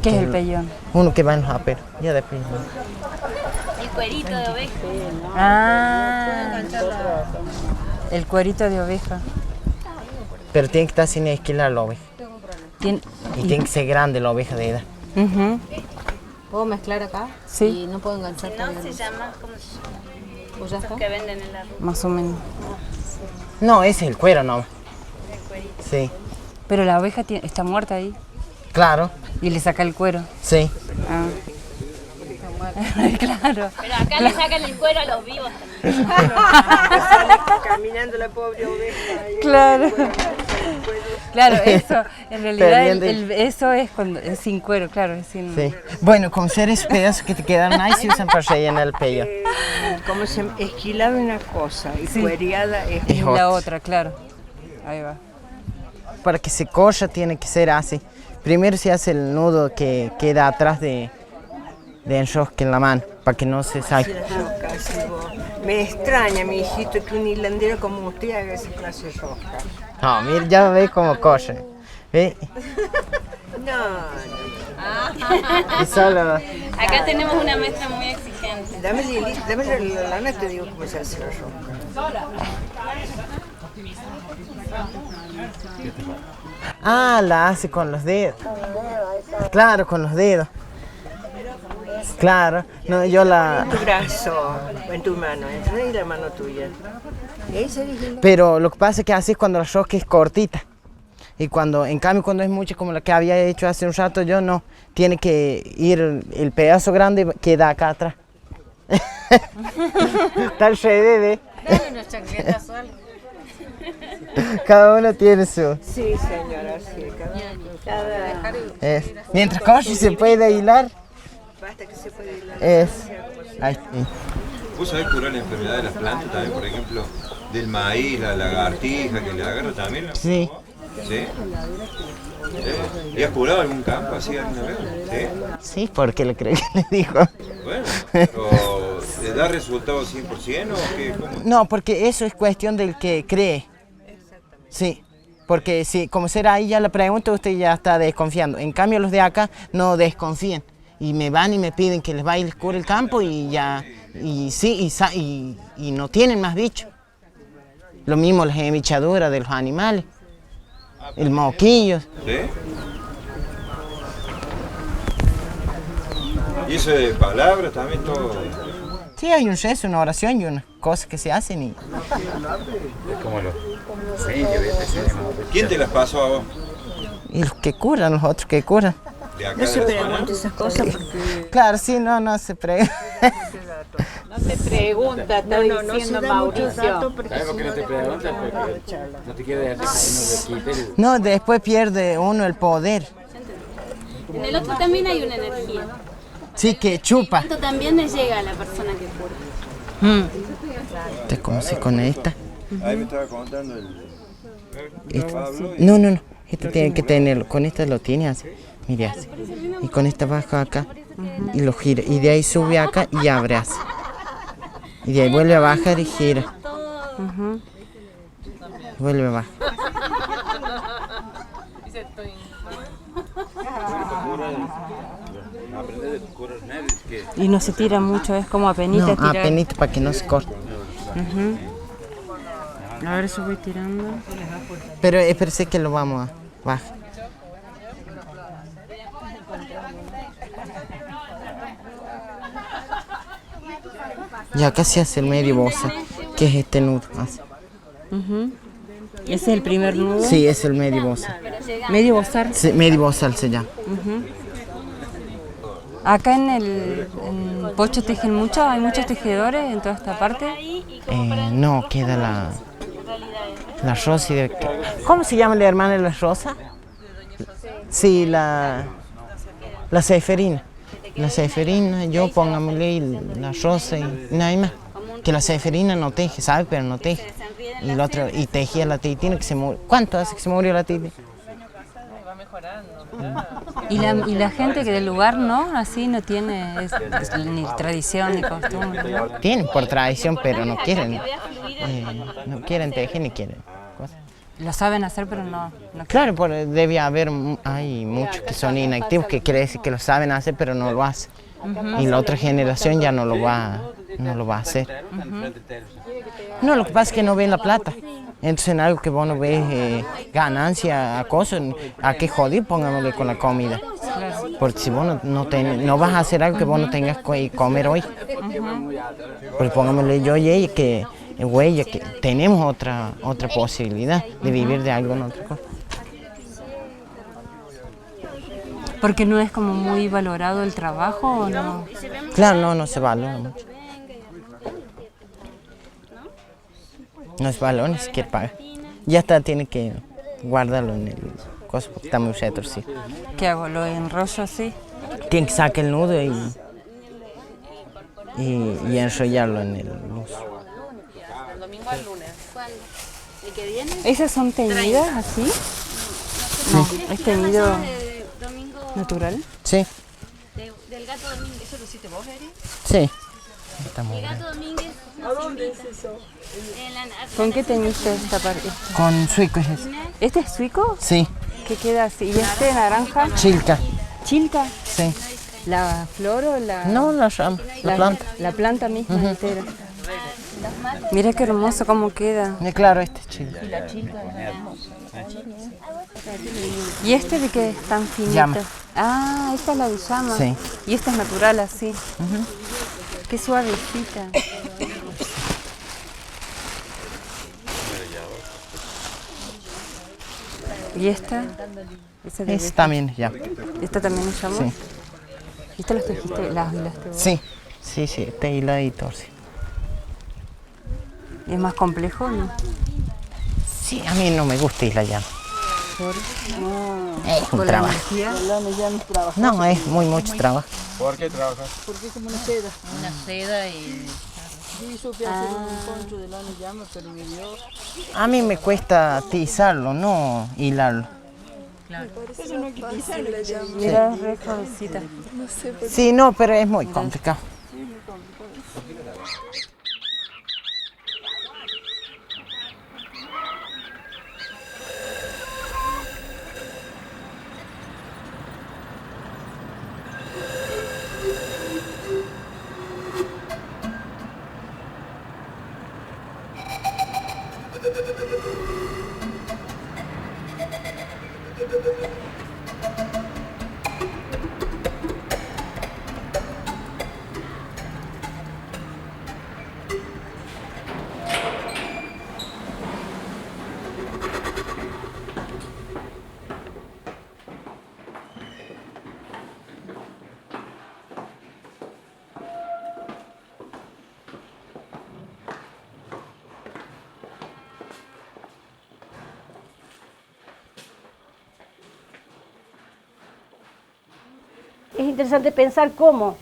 ¿Qué es el pellón? Uno que va en los aperos, ya después. El cuerito de oveja. Ah, el cuerito de oveja. Pero tiene que estar sin esquilar la oveja. Y tiene que ser grande la oveja de edad. ¿Puedo mezclar acá? Sí. Y no puedo enganchar No, todavía. se llama, ¿cómo se llama? ¿O ya está? Que venden en la ruta. Más o menos. No, ese es el cuero, no. El cuerito. Sí. Pero la oveja está muerta ahí. Claro. Y le saca el cuero. Sí. Ah. Claro. Pero acá le sacan el cuero a los vivos también. Caminando la pobre oveja. Claro. Claro, eso, en realidad Perdiendo eso es cuando es sin cuero, claro, es sin... Sí. Bueno, con ser esos pedazos que te quedan ahí se usan para rellenar el pellón. Como se esquilaba una cosa y Sí. cuereada es Es la otra, claro. Ahí va. Para que se coja tiene que ser así. Primero se hace el nudo que queda atrás de enrosque en la mano, para que no se saque. Me extraña, mi hijito, que un hilandero como usted haga esa clase de rosca. No, mira, ya ve cómo coge. ¿Ve? No. Y solo... Acá tenemos una maestra muy exigente. Dame la lana, te digo cómo se hace la rosca. Ah, la hace con los dedos. Claro, con los dedos. Claro, no, yo la... En tu brazo, en tu mano, en la mano tuya. Y ahí se dice... Pero lo que pasa es que así es cuando la rosca es cortita. Y en cambio cuando es mucha como la que había hecho hace un rato yo, no, tiene que ir el pedazo grande queda acá atrás. Está al revés, Dale unas chancletas o algo. Cada uno tiene su... Sí, señora, sí. Mientras Corsi se puede hilar. Basta que se puede hilar. Ahí. ¿Vos sabés curar la enfermedad de las plantas también, por ejemplo, del maíz, la lagartija que le agarra también? ¿No? Sí. ¿Sí? ¿Y has curado algún campo así alguna vez? ¿Sí? Sí, porque le creo que le dijo. Bueno, pero ¿le da resultado 100% o qué? ¿Cómo? No, porque eso es cuestión del que cree. Sí, porque si como será ahí ya la pregunta, usted ya está desconfiando. En cambio los de acá no desconfían. Y me van y me piden que les vaya y les cure el campo y ya, y no tienen más bichos. Lo mismo las emichaduras de los animales, el moquillo. ¿Sí? ¿Y eso de palabras también todo? Sí, hay un rezo, una oración y unas cosas que se hacen y... Es como los... Sí, ¿quién te las pasó a vos? Y los que curan, los otros que curan. No se pregunta esas cosas porque... Claro, sí, no se pregunta. No se pregunta, está diciendo Mauricio. ¿Sabes por qué no te preguntan? Porque no te quiere dejar que uno le quite. No, después pierde uno el poder. En el otro también hay una energía. Sí, que chupa. Esto también le llega a la persona que cura. ¿Usted cómo se conecta? Ahí me estaba contando el... No. Este tiene que tenerlo. Con esta lo tiene así. Mire así. Y con esta baja acá. Y lo gira. Y de ahí sube acá y abre así. Y de ahí vuelve a bajar y gira. Vuelve a bajar. Y no se tira mucho, es como apenita No, tirar. apenita para que no se corte. A ver, eso voy tirando. Pero parece que lo vamos a bajar. Y acá se hace el medio boza, que es este nudo. Así. ¿Ese es el primer nudo? Sí, es el medio boza. ¿Medio bozar? Sí, medio bozal se llama. Acá en Pocho tejen mucho, hay muchos tejedores en toda esta parte. No, queda la Rosa. ¿Cómo se llama la hermana de la Rosa? Sí, la Seferina. La Seferina, yo pongámosle la Rosa y nada más. Que la Seferina no teje, sabe, pero no teje. Y el otro, y tejía la Titina que se murió. ¿Cuánto hace que se murió la Titina? Y la gente que del lugar no, así no tiene ni tradición ni costumbre, ¿no? Tienen por tradición, pero no quieren tejer ni quieren cosas. Lo saben hacer, pero no Claro, debe haber, hay muchos que son inactivos, que quiere decir que lo saben hacer, pero no lo hacen. Y la otra generación ya no lo va a hacer. No, lo que pasa es que no ven la plata. Entonces en algo que vos no ves ganancia a cosas, ¿a qué joder? Pongámosle con la comida. Porque si vos no vas a hacer algo que vos no tengas que comer hoy. Porque pongámosle yo y ella que tenemos otra posibilidad de vivir de algo en otra cosa. ¿Porque no es como muy valorado el trabajo o no? Claro, no se valora mucho. No es valor, ni siquiera paga. Ya está, tiene que guardarlo en el coso porque está muy retorcido. ¿Qué hago? ¿Lo enrollo así? Tiene que sacar el nudo y enrollarlo en el nudo. El domingo al lunes. ¿Cuándo? ¿El que viene? ¿Esas son teñidas así? No, es teñido natural. Sí. Del gato Domínguez. ¿Eso lo hiciste vos, Eri? Sí. Está muy El bien. gato Domínguez. ¿A dónde es eso? ¿Con qué teñiste esta parte? Con suico es eso. ¿Este es suico? Sí. ¿Qué queda así? ¿Y este naranja? Chilca. ¿Chilca? Sí. ¿La flor o la...? No, la rama, la planta. La planta misma entera. Mira qué hermoso cómo queda. Claro, este es chilca. ¿Y este de qué es tan finito? Llama. Ah, esta es la de llama. Sí. Y esta es natural así. Qué suavecita. ¿Y esta? ¿Esa de Esta abejas? también ya. ¿Esta también es llamo? Sí. ¿Y esta las trajiste? ¿Las hilaste vos? Sí, sí, sí, este hiladito, sí. ¿Y es más complejo o no? Sí, a mí no me gusta hilar llama. ¿Por? Es un ¿Con la trabajo. energía? No, es mucho trabajo. ¿Por qué trabajas? Porque es como una seda. Una seda y... Sí, supe hacer un poncho de lana y llama, pero me dio... A mí me cuesta tizarlo, no hilarlo. Claro. Eso no hay que pisarlo, la llama. Mira, es re suavecita. No sé por qué. Sí, no, pero es muy complicado. Sí, muy complicado. Es interesante pensar cómo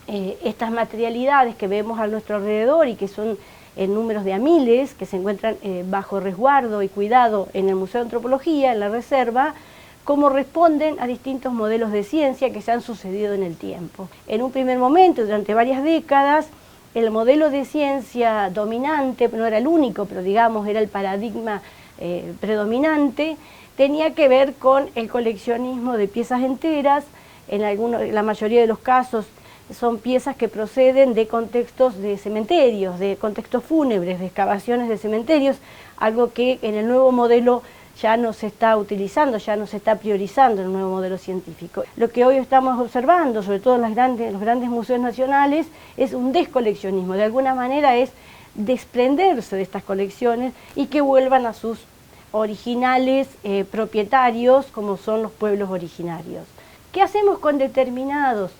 estas materialidades que vemos a nuestro alrededor y que son en números de a miles, que se encuentran bajo resguardo y cuidado en el Museo de Antropología, en la reserva, cómo responden a distintos modelos de ciencia que se han sucedido en el tiempo. En un primer momento, durante varias décadas, el modelo de ciencia dominante, no era el único, pero digamos era el paradigma predominante, tenía que ver con el coleccionismo de piezas enteras. En la mayoría de los casos son piezas que proceden de contextos de cementerios, de contextos fúnebres, de excavaciones de cementerios, algo que en el nuevo modelo ya no se está utilizando, ya no se está priorizando en el nuevo modelo científico. Lo que hoy estamos observando, sobre todo en los grandes museos nacionales, es un descoleccionismo. De alguna manera es desprenderse de estas colecciones y que vuelvan a sus originales propietarios, como son los pueblos originarios. ¿Qué hacemos con determinados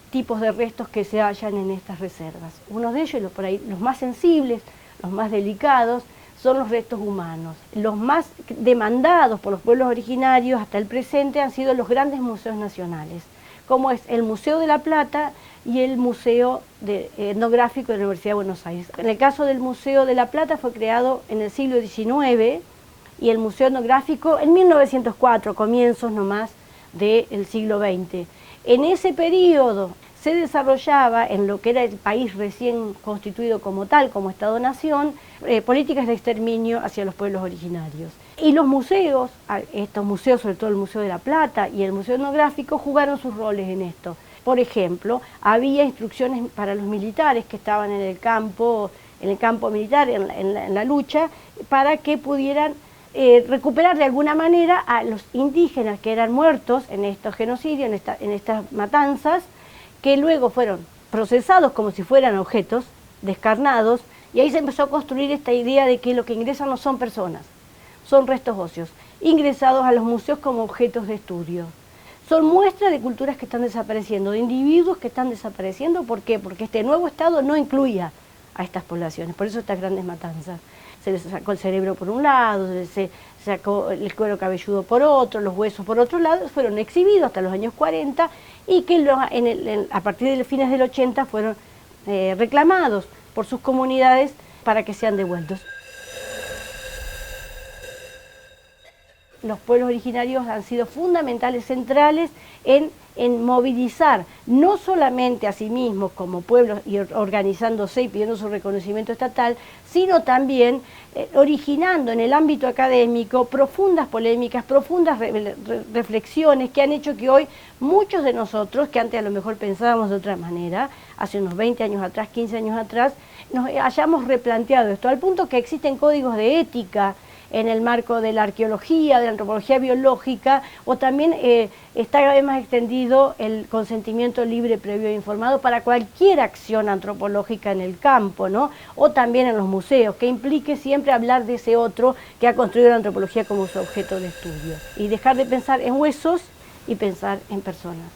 tipos de restos que se hallan en estas reservas? Uno de ellos, por ahí, los más sensibles, los más delicados, son los restos humanos. Los más demandados por los pueblos originarios hasta el presente han sido los grandes museos nacionales, como es el Museo de la Plata y el Museo Etnográfico de la Universidad de Buenos Aires. En el caso del Museo de la Plata fue creado en el siglo XIX y el Museo Etnográfico en 1904, comienzos nomás del siglo XX. En ese periodo se desarrollaba en lo que era el país recién constituido como tal, como Estado-Nación, políticas de exterminio hacia los pueblos originarios. Y los museos, estos museos, sobre todo el Museo de la Plata y el Museo Etnográfico, jugaron sus roles en esto. Por ejemplo, había instrucciones para los militares que estaban en el campo militar, en la lucha, para que pudieran recuperar de alguna manera a los indígenas que eran muertos en estos genocidios, en estas matanzas, que luego fueron procesados como si fueran objetos, descarnados, y ahí se empezó a construir esta idea de que lo que ingresan no son personas, son restos óseos, ingresados a los museos como objetos de estudio. Son muestras de culturas que están desapareciendo, de individuos que están desapareciendo. ¿Por qué? Porque este nuevo Estado no incluía a estas poblaciones, por eso estas grandes matanzas. Se les sacó el cerebro por un lado, se sacó el cuero cabelludo por otro, los huesos por otro lado, fueron exhibidos hasta los años 40 y que a partir de los fines del 80 fueron reclamados por sus comunidades para que sean devueltos. Los pueblos originarios han sido fundamentales, centrales en movilizar no solamente a sí mismos como pueblos y organizándose y pidiendo su reconocimiento estatal, sino también originando en el ámbito académico profundas polémicas, profundas reflexiones que han hecho que hoy muchos de nosotros, que antes a lo mejor pensábamos de otra manera, hace unos 20 años atrás, 15 años atrás, nos hayamos replanteado esto, al punto que existen códigos de ética en el marco de la arqueología, de la antropología biológica, o también está cada vez más extendido el consentimiento libre, previo e informado para cualquier acción antropológica en el campo, ¿no? O también en los museos, que implique siempre hablar de ese otro que ha construido la antropología como su objeto de estudio, y dejar de pensar en huesos y pensar en personas.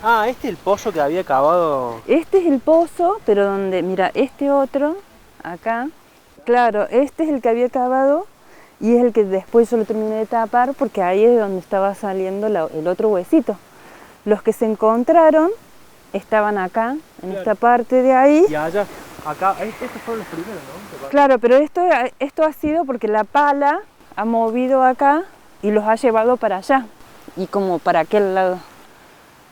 Ah, este es el pozo que había cavado. Este es el pozo, pero donde, mira, este otro, acá, claro, este es el que había cavado y es el que después yo lo terminé de tapar porque ahí es donde estaba saliendo el otro huesito. Los que se encontraron estaban acá, en esta parte de ahí. Y allá, acá, estos fueron los primeros, ¿no? Claro, pero esto ha sido porque la pala ha movido acá y los ha llevado para allá y como para aquel lado,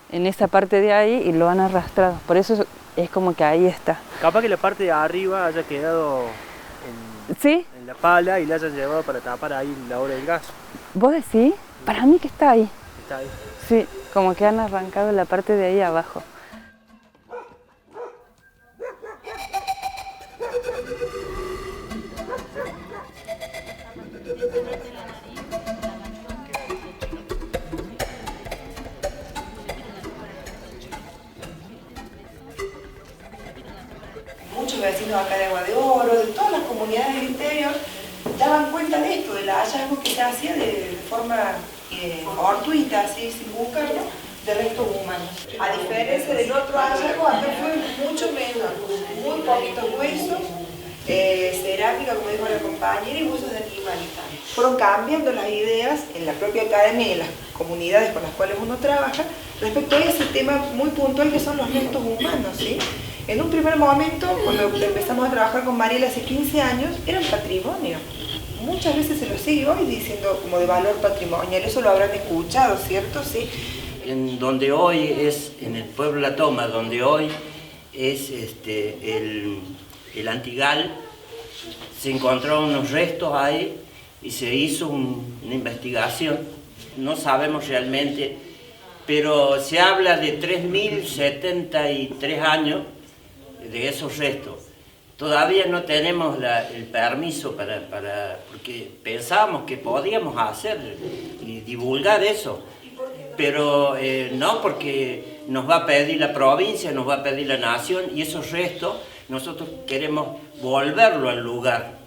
en esa parte de ahí, y lo han arrastrado. Por eso es como que ahí está. Capaz que la parte de arriba haya quedado ¿sí? en la pala y la hayan llevado para tapar ahí la hora del gas. ¿Vos decís? Para mí que está ahí. Está ahí. Sí, como que han arrancado la parte de ahí abajo. Muchos vecinos acá de Agua de Oro, de todas las comunidades del interior, daban cuenta de esto, del hallazgo que se hacía de forma fortuita, así, sin buscarlo, de restos humanos. A diferencia del otro hallazgo, acá fue mucho menos, muy poquitos huesos, cerámica, como dijo la compañera, y huesos de animales. Fueron cambiando las ideas en la propia academia y en las comunidades con las cuales uno trabaja respecto a ese tema muy puntual que son los restos humanos, ¿sí? En un primer momento, cuando empezamos a trabajar con Mariela hace 15 años, eran patrimonio. Muchas veces se lo sigue hoy diciendo como de valor patrimonial, eso lo habrán escuchado, ¿cierto? Sí. En donde hoy es, en el pueblo La Toma, donde hoy es el Antigal, se encontraron unos restos ahí y se hizo una investigación. No sabemos realmente, pero se habla de 3.073 años de esos restos. Todavía no tenemos el permiso porque pensábamos que podíamos hacer y divulgar eso, pero no, porque nos va a pedir la provincia, nos va a pedir la nación, y esos restos nosotros queremos volverlo al lugar.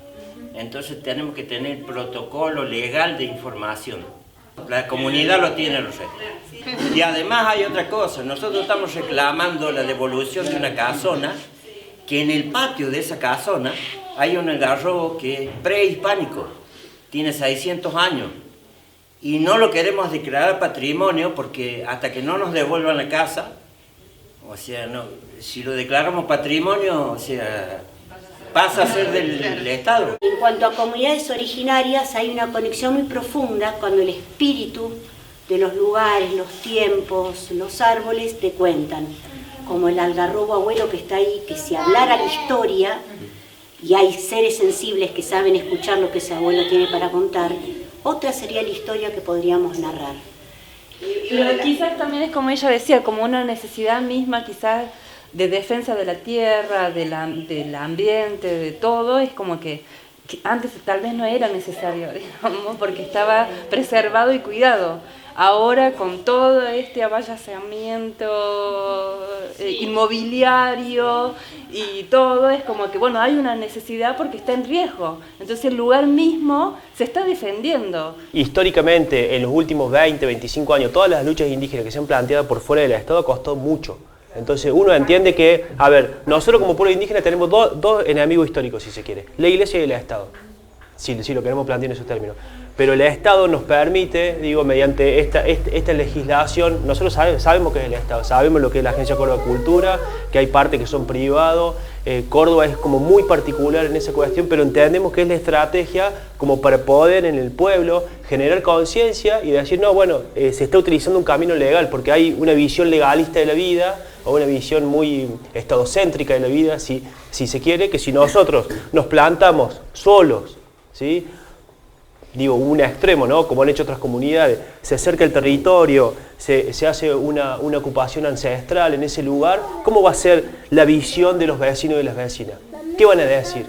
Entonces tenemos que tener el protocolo legal de información. La comunidad lo tiene los restos. Y además hay otra cosa, nosotros estamos reclamando la devolución de una casona, que en el patio de esa casona hay un algarrobo que es prehispánico, tiene 600 años, y no lo queremos declarar patrimonio porque hasta que no nos devuelvan la casa, o sea, no, si lo declaramos patrimonio, o sea, pasa a ser del Estado. En cuanto a comunidades originarias, hay una conexión muy profunda cuando el espíritu de los lugares, los tiempos, los árboles te cuentan. Como el algarrobo abuelo que está ahí, que si hablara la historia, y hay seres sensibles que saben escuchar lo que ese abuelo tiene para contar, otra sería la historia que podríamos narrar. Pero quizás también es como ella decía, como una necesidad misma quizás de defensa de la tierra, del ambiente, de todo, es como que antes tal vez no era necesario, digamos, porque estaba preservado y cuidado. Ahora con todo este avallamiento inmobiliario y todo, es como que bueno, hay una necesidad porque está en riesgo. Entonces el lugar mismo se está defendiendo. Históricamente, en los últimos 20, 25 años, todas las luchas indígenas que se han planteado por fuera del Estado costó mucho. Entonces uno entiende que, a ver, nosotros como pueblo indígena tenemos dos enemigos históricos, si se quiere, la Iglesia y el Estado, si lo queremos plantear en esos términos. pero el Estado nos permite, digo, mediante esta legislación, nosotros sabemos que es el Estado, sabemos lo que es la Agencia Córdoba Cultura, que hay partes que son privados, Córdoba es como muy particular en esa cuestión, pero entendemos que es la estrategia como para poder en el pueblo generar conciencia y decir, no, bueno, se está utilizando un camino legal, porque hay una visión legalista de la vida, o una visión muy estadocéntrica de la vida, si se quiere, que si nosotros nos plantamos solos, ¿sí? Digo, un extremo, ¿no? Como han hecho otras comunidades, se acerca el territorio, se hace una ocupación ancestral en ese lugar, ¿cómo va a ser la visión de los vecinos y las vecinas? ¿Qué van a decir?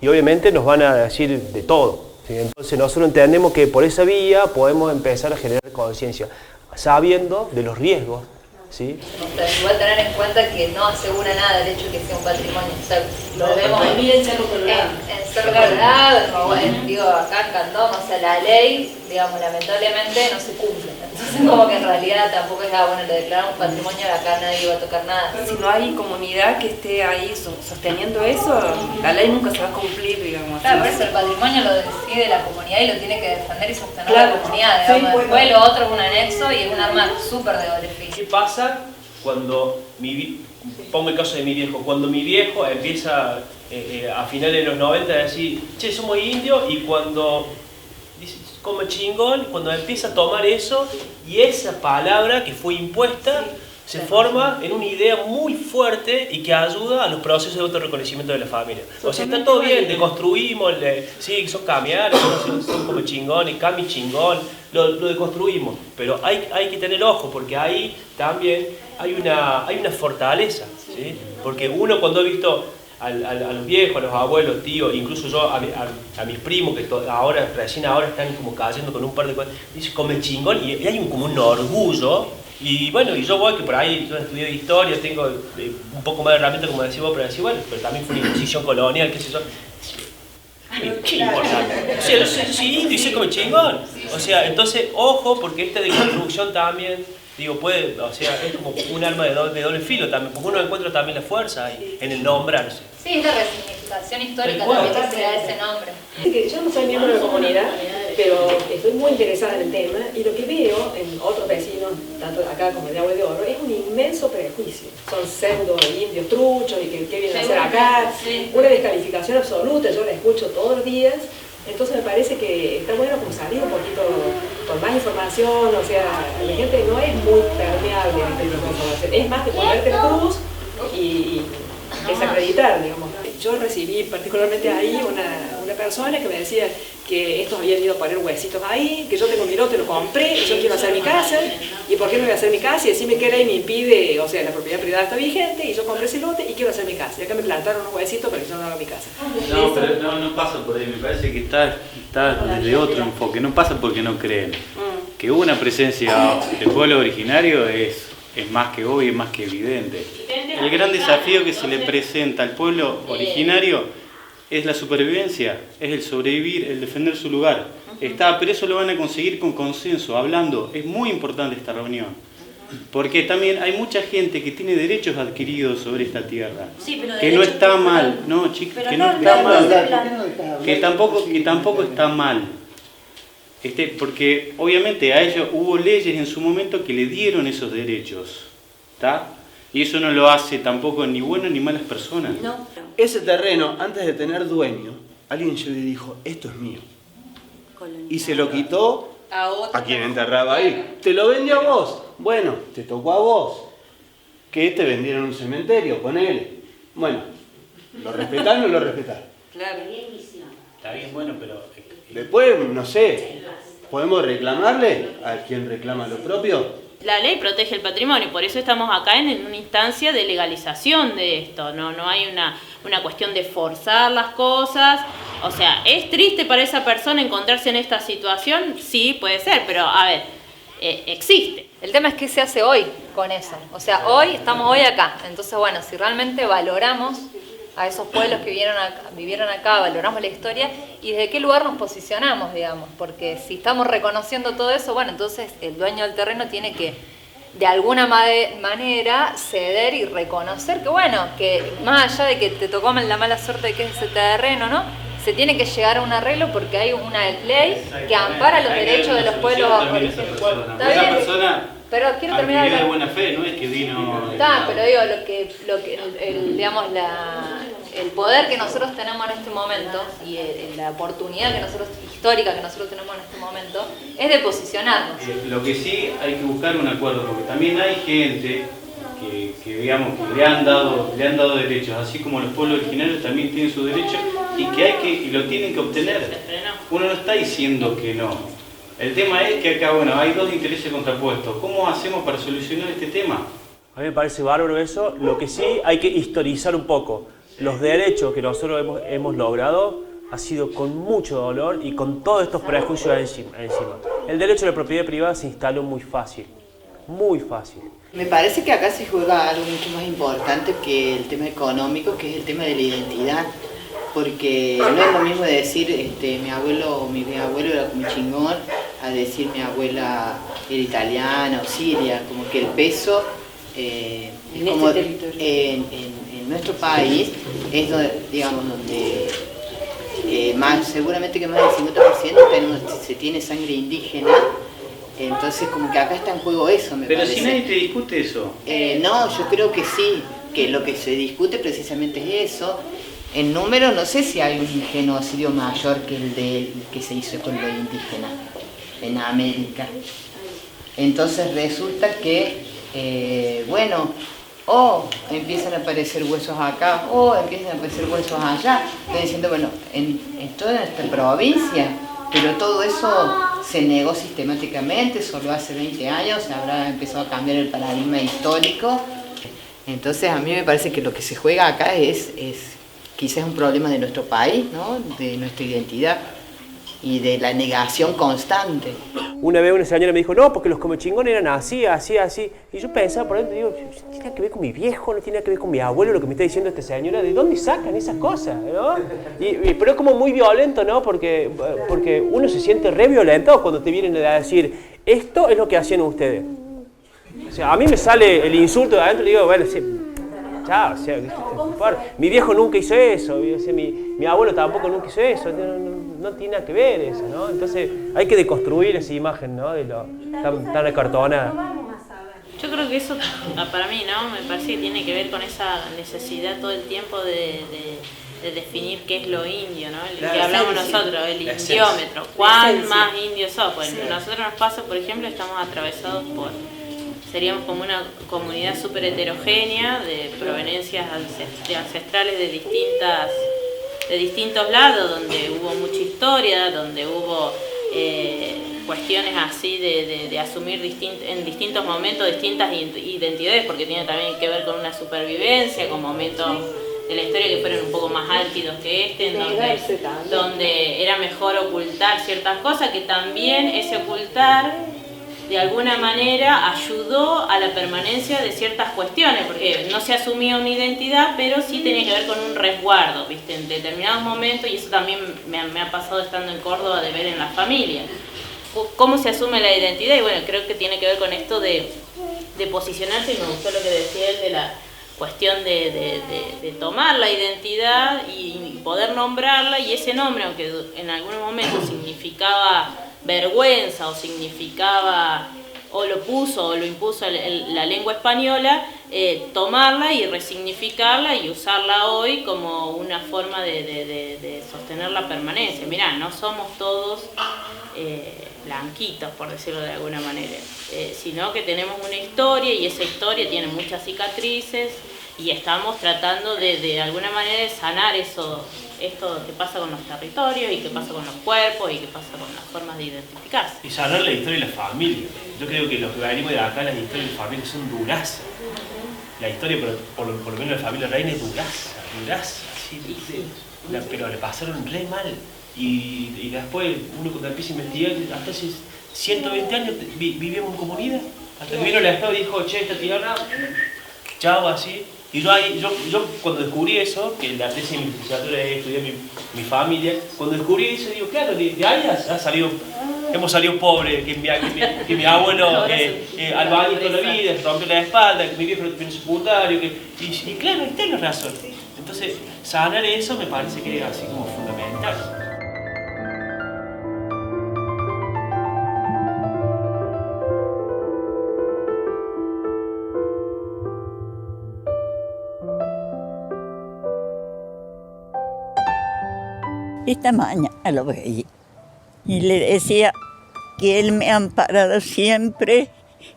Y obviamente nos van a decir de todo, ¿sí? Entonces nosotros entendemos que por esa vía podemos empezar a generar conciencia, sabiendo de los riesgos, ¿sí? O sea, igual tener en cuenta que no asegura nada el hecho de que sea un patrimonio. O sea, lo vemos en Cerro Colorado. En Cerro Colorado, digo, acá en Cantón, o sea, la ley, digamos, lamentablemente no se cumple. Entonces, como que en realidad tampoco es, bueno, lo declaramos patrimonio, acá nadie va a tocar nada. Si no hay comunidad que esté ahí sosteniendo eso, la ley nunca se va a cumplir, digamos. Claro, por eso el patrimonio lo decide la comunidad y lo tiene que defender y sostener Claro. la comunidad, Sí, digamos. bueno. Después lo otro es un anexo y es un arma súper de doble filo. ¿Qué pasa cuando pongo el caso de mi viejo, cuando mi viejo empieza a finales de los 90 a decir, che, somos indios, y cuando dice, como chingón, cuando empieza a tomar eso, y esa palabra que fue impuesta, se forma en una idea muy fuerte y que ayuda a los procesos de autorreconocimiento de la familia. O sea, está todo bien, deconstruimos, sí, son cambianos, son como chingones, cami chingón, lo deconstruimos, pero hay que tener ojo, porque ahí también hay una fortaleza, ¿sí? Porque uno cuando ha visto a los viejos, a los abuelos, tíos, incluso yo a mis primos que recién ahora están como cayendo con un par de cosas, dice come chingón, y hay como un orgullo. Y bueno, y yo voy que por ahí, yo estudié historia, tengo un poco más de herramientas como decís vos, pero decir, bueno, pero también fue una imposición colonial, qué sé yo. ¿Qué importa? O sea, sí, dice como chingón. O sea, entonces, ojo, porque esta deconstrucción también, digo, puede, o sea, es como un arma de doble filo también, porque uno encuentra también la fuerza ahí, en el nombrarse. Sí, es la resignificación histórica también que se da ese nombre. Yo no soy miembro de la comunidad, pero estoy muy interesada en el tema y lo que veo en otros vecinos, tanto de acá como de Agua de Oro, es un inmenso prejuicio. Son pseudo indios truchos y que vienen a hacer acá, una descalificación absoluta, yo la escucho todos los días. Entonces me parece que está bueno como salir un poquito con más información, o sea, la gente no es muy permeable a este tipo de información, es más de ponerte la cruz y desacreditar, digamos. Yo recibí particularmente ahí una persona que me decía que estos habían ido a poner huesitos ahí, que yo tengo mi lote, lo compré, y yo quiero hacer mi casa, y ¿por qué no voy a hacer mi casa? Y decirme que ley me impide, o sea, la propiedad privada está vigente, y yo compré ese lote y quiero hacer mi casa. Y acá me plantaron unos huesitos para que yo no haga mi casa. No, pero no pasa por ahí, me parece que está desde otro enfoque, no pasa porque no creen. Que hubo una presencia del pueblo originario es más que obvio, es más que evidente. El gran desafío que se le presenta al pueblo originario es la supervivencia, es el sobrevivir, el defender su lugar. Pero eso lo van a conseguir con consenso, hablando. Es muy importante esta reunión, porque también hay mucha gente que tiene derechos adquiridos sobre esta tierra, que no está mal, no, chicos, que no está mal, que tampoco está mal. Porque obviamente a ellos hubo leyes en su momento que le dieron esos derechos, ¿está? Y eso no lo hace tampoco ni buenas ni malas personas. No. Ese terreno, antes de tener dueño, alguien llegó y dijo, esto es mío. Y se lo quitó a quien enterraba ahí. Te lo vendió a vos. Bueno, te tocó a vos. Que te vendieron un cementerio, ponele. Bueno, ¿lo respetás o no lo respetás? Claro. Está bien, bueno, pero... Después, no sé, ¿podemos reclamarle a quien reclama lo propio? La ley protege el patrimonio, por eso estamos acá en una instancia de legalización de esto, no hay una cuestión de forzar las cosas. O sea, ¿es triste para esa persona encontrarse en esta situación? Sí, puede ser, pero a ver, existe. El tema es qué se hace hoy con eso. O sea, hoy estamos hoy acá. Entonces, bueno, si realmente valoramos a esos pueblos que vivieron acá, valoramos la historia y desde qué lugar nos posicionamos, digamos, porque si estamos reconociendo todo eso, bueno, entonces el dueño del terreno tiene que de alguna manera ceder y reconocer que, bueno, que más allá de que te tocó la mala suerte de que es ese terreno, ¿no? se tiene que llegar a un arreglo porque hay una ley que ampara los derechos de los pueblos originarios. Esa persona pero quiero terminar de buena fe, no es que vino... Está, pero digo, digamos, el poder que nosotros tenemos en este momento y la oportunidad histórica que nosotros tenemos en este momento es de posicionarnos. Lo que sí hay que buscar un acuerdo, porque también hay gente que digamos que le han dado derechos, así como los pueblos originarios también tienen sus derechos y lo tienen que obtener. Uno no está diciendo que no. El tema es que acá, bueno, hay dos intereses contrapuestos. ¿Cómo hacemos para solucionar este tema? A mí me parece bárbaro eso. Lo que sí hay que historizar un poco. Los derechos que nosotros hemos logrado ha sido con mucho dolor y con todos estos prejuicios encima. El derecho a la propiedad privada se instaló muy fácil. Muy fácil. Me parece que acá se juega algo mucho más importante que el tema económico, que es el tema de la identidad. Porque no es lo mismo de decir mi bisabuelo era como chingón, a decir mi abuela era italiana o siria, como que el peso es como en nuestro país es donde, digamos, donde seguramente que más del 50% se tiene sangre indígena. Entonces como que acá está en juego eso, me parece. Pero si nadie te discute eso. No, yo creo que sí, que lo que se discute precisamente es eso. En número no sé si hay un genocidio mayor que el que se hizo con los indígenas en América. Entonces resulta que, empiezan a aparecer huesos acá, o empiezan a aparecer huesos allá. Estoy diciendo, bueno, en toda esta provincia, pero todo eso se negó sistemáticamente, solo hace 20 años se habrá empezado a cambiar el paradigma histórico. Entonces a mí me parece que lo que se juega acá es quizás un problema de nuestro país, ¿no? De nuestra identidad y de la negación constante. Una vez una señora me dijo, no, porque los comechingones eran así, así, así. Y yo pensaba por dentro, digo, ¿tiene nada que ver con mi viejo? ¿No tiene nada que ver con mi abuelo lo que me está diciendo esta señora? ¿De dónde sacan esas cosas? ¿No? Pero es como muy violento, ¿no? Porque uno se siente re violentado cuando te vienen a decir, esto es lo que hacían ustedes. O sea, a mí me sale el insulto de adentro y digo, bueno, sí, chao, o sea, mi viejo nunca hizo eso, o sea, mi abuelo tampoco nunca hizo eso, no tiene nada que ver eso, ¿no? Entonces hay que deconstruir esa imagen, ¿no? De lo tan acartonada. Yo creo que eso, para mí, ¿no? Me parece que tiene que ver con esa necesidad todo el tiempo de definir qué es lo indio, ¿no? El que hablamos nosotros, el indiómetro. ¿Cuán más indios sos? Pues nosotros nos pasa, por ejemplo, estamos atravesados seríamos como una comunidad súper heterogénea de provenencias ancestrales de distintos lados, donde hubo mucha historia, donde hubo cuestiones así de asumir en distintos momentos distintas identidades, porque tiene también que ver con una supervivencia, con momentos de la historia que fueron un poco más álgidos que en donde era mejor ocultar ciertas cosas, que también ese ocultar de alguna manera ayudó a la permanencia de ciertas cuestiones, porque no se asumía una identidad, pero sí tenía que ver con un resguardo, ¿viste? En determinados momentos, y eso también me ha pasado estando en Córdoba de ver en las familias. ¿Cómo se asume la identidad? Y bueno, creo que tiene que ver con esto de posicionarse, y me gustó lo que decía él de la cuestión de tomar la identidad y poder nombrarla, y ese nombre, aunque en algún momento significaba vergüenza o significaba o lo impuso la lengua española, tomarla y resignificarla y usarla hoy como una forma de sostener la permanencia. Mirá, no somos todos blanquitos, por decirlo de alguna manera, sino que tenemos una historia, y esa historia tiene muchas cicatrices, y estamos tratando de alguna manera de sanar esto que pasa con los territorios, y que pasa con los cuerpos, y que pasa con las formas de identificarse. Y sanar la historia de la familia. Yo creo que los que venimos de acá, las historias de familia son durazas. La historia, por lo menos de la familia reina, es duraza, sí, pero le pasaron re mal. Y después uno cuando empieza a investigar, hasta hace 120 años vivíamos en comunidad, hasta que vino el Estado y dijo, che, esta tierra, chao, así. Y yo cuando descubrí eso, que la tesis de mi licenciatura es estudiar mi familia, cuando descubrí eso digo, claro, de ahí hemos salido pobres, que mi abuelo albañil toda la vida, rompió la espalda, que mi viejo no tiene secundario, y claro, ahí está la razón. Entonces, sanar eso me parece que es así como fundamental. Esta mañana lo veía y le decía que él me ha amparado siempre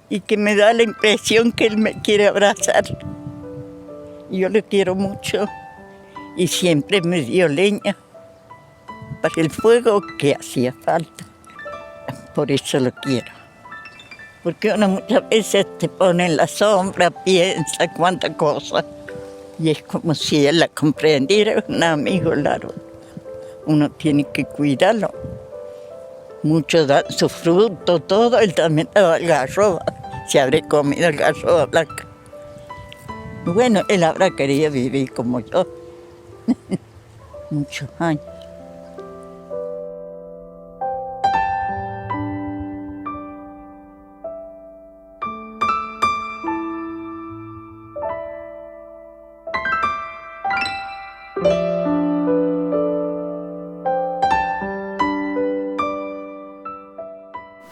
y que me da la impresión que él me quiere abrazar. Yo lo quiero mucho y siempre me dio leña para el fuego que hacía falta. Por eso lo quiero. Porque uno muchas veces te pone en la sombra, piensa cuánta cosa. Y es como si él la comprendiera, un amigo, claro. Uno tiene que cuidarlo. Muchos dan su fruto, todo. Él también daba algarroba. Se habré comido algarroba blanca. Bueno, él habrá querido vivir como yo. Muchos años.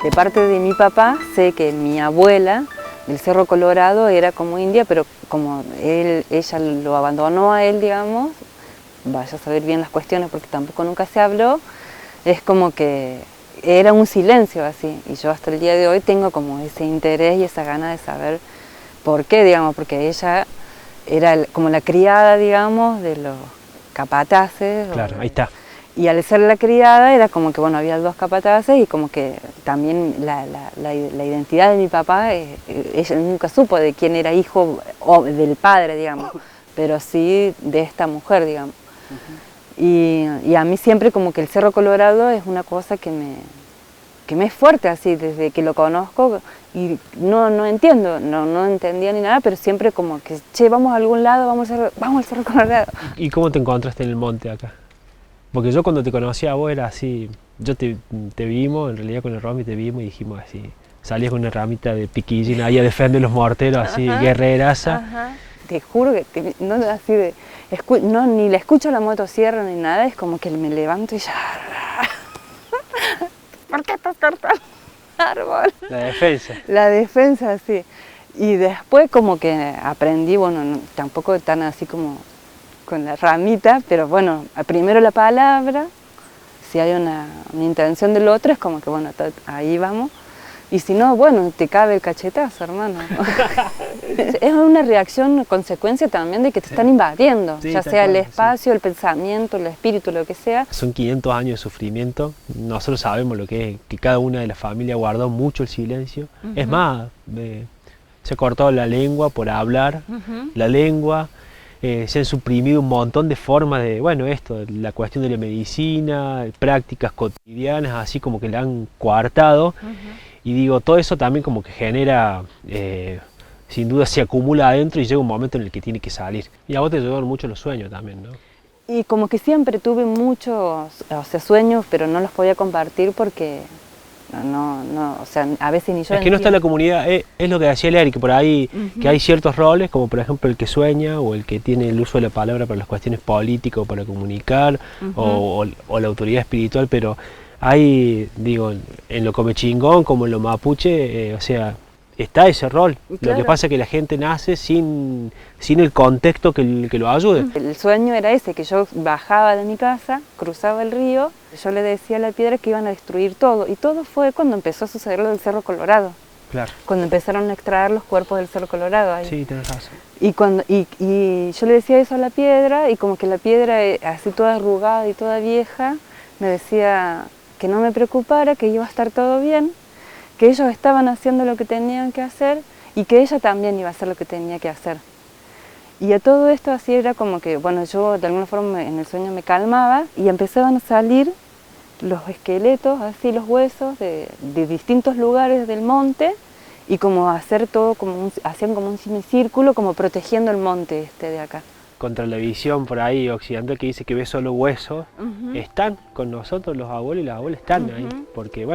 De parte de mi papá, sé que mi abuela del Cerro Colorado era como india, pero como ella lo abandonó a él, digamos, vaya a saber bien las cuestiones porque tampoco nunca se habló, es como que era un silencio así. Y yo hasta el día de hoy tengo como ese interés y esa gana de saber por qué, digamos, porque ella era como la criada, digamos, de los capataces. Claro, ahí está. Y al ser la criada era como que, bueno, había dos capataces y como que también la identidad de mi papá, ella nunca supo de quién era hijo o del padre, digamos, pero sí de esta mujer, digamos. Y a mí siempre como que el Cerro Colorado es una cosa que me es fuerte así, desde que lo conozco y no entiendo, no entendía ni nada, pero siempre como que, che, vamos a algún lado, vamos al Cerro Colorado. ¿Y cómo te encontraste en el monte acá? Porque yo cuando te conocí a vos era así, te vimos, en realidad con el Romy te vimos y dijimos así, salías con una ramita de piquillín ahí a defender los morteros, así, guerreraza. Ajá. Te juro que no así de, ni le escucho la motosierra ni nada, es como que me levanto y ya... ¿Por qué estás cortando el árbol? La defensa. La defensa, sí. Y después como que aprendí, bueno, tampoco tan así como con la ramita, pero bueno, primero la palabra, si hay una intención del otro, es como que bueno, ahí vamos, y si no, bueno, te cabe el cachetazo, hermano. Es una reacción, consecuencia también de que te están invadiendo, sí, ya sea el espacio, el pensamiento, el espíritu, lo que sea. Son 500 años de sufrimiento, nosotros sabemos lo que es, que cada una de las familias guardó mucho el silencio, es más, se ha cortado la lengua por hablar, la lengua. Se han suprimido un montón de formas de, bueno, la cuestión de la medicina, prácticas cotidianas, así como que la han coartado. Y digo, todo eso también como que genera, sin duda se acumula adentro y llega un momento en el que tiene que salir. Y a vos te llevan mucho los sueños también, ¿no? Y como que siempre tuve muchos, sueños, pero no los podía compartir porque... No, o sea, a veces ni yo es que no está en la comunidad, es lo que decía Larry, que por ahí que hay ciertos roles, como por ejemplo el que sueña o el que tiene el uso de la palabra para las cuestiones políticas o para comunicar, o la autoridad espiritual, pero hay, digo, en lo comechingón como en lo mapuche, o sea, está ese rol. Claro. Lo que pasa es que la gente nace sin el contexto que lo ayude. El sueño era ese, que yo bajaba de mi casa, cruzaba el río, yo le decía a la piedra que iban a destruir todo, y todo fue cuando empezó a suceder lo del Cerro Colorado. Claro. Cuando empezaron a extraer los cuerpos del Cerro Colorado ahí. Sí, tenés razón. Y yo le decía eso a la piedra, y como que la piedra, así toda arrugada y toda vieja, me decía que no me preocupara, que iba a estar todo bien, que ellos estaban haciendo lo que tenían que hacer y que ella también iba a hacer lo que tenía que hacer. Y a todo esto así era como que, bueno, yo de alguna forma en el sueño me calmaba y empezaban a salir los esqueletos, así los huesos de distintos lugares del monte y como hacer todo, hacían como un semicírculo como protegiendo el monte de acá. contra la visión por ahí occidental que dice que ve solo huesos, están con nosotros los abuelos y las abuelas están ahí, porque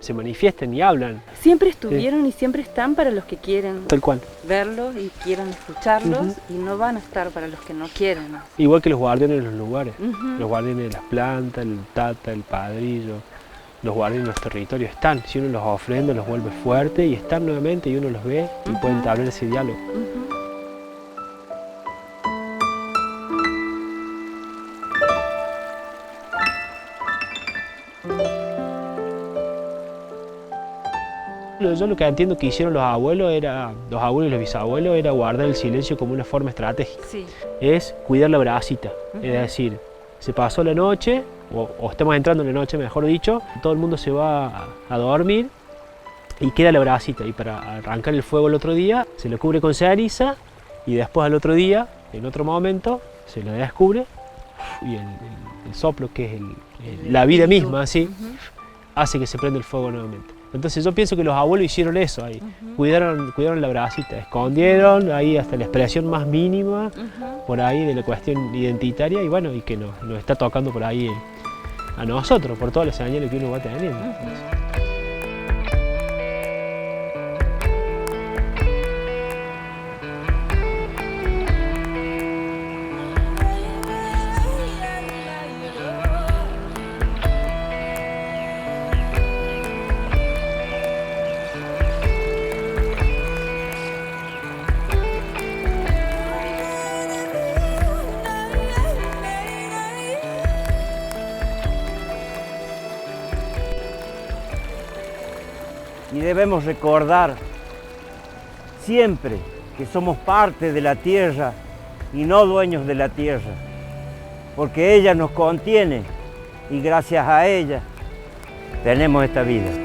se manifiestan y hablan. Siempre estuvieron y siempre están para los que quieren Tal cual. verlos y quieren escucharlos y no van a estar para los que no quieren. Igual que los guardianes de los lugares, los guardianes de las plantas, el tata, el padrillo, los guardianes de los territorios están. Si uno los ofrenda, los vuelve fuertes y están nuevamente y uno los ve y pueden entablar ese diálogo. Yo lo que entiendo que hicieron los abuelos y los bisabuelos era guardar el silencio como una forma estratégica. Sí. Es cuidar la bracita, es decir, se pasó la noche, o estamos entrando en la noche mejor dicho, todo el mundo se va a dormir y queda la bracita, y para arrancar el fuego el otro día se lo cubre con ceniza y después al otro día, en otro momento, se lo descubre y el soplo, que es la vida misma, así, hace que se prenda el fuego nuevamente. Entonces yo pienso que los abuelos hicieron eso ahí, cuidaron la bracita, escondieron ahí hasta la expresión más mínima por ahí de la cuestión identitaria y bueno, y que nos está tocando por ahí a nosotros, por todas las señales que uno va teniendo. Y debemos recordar siempre que somos parte de la tierra y no dueños de la tierra, porque ella nos contiene y gracias a ella tenemos esta vida.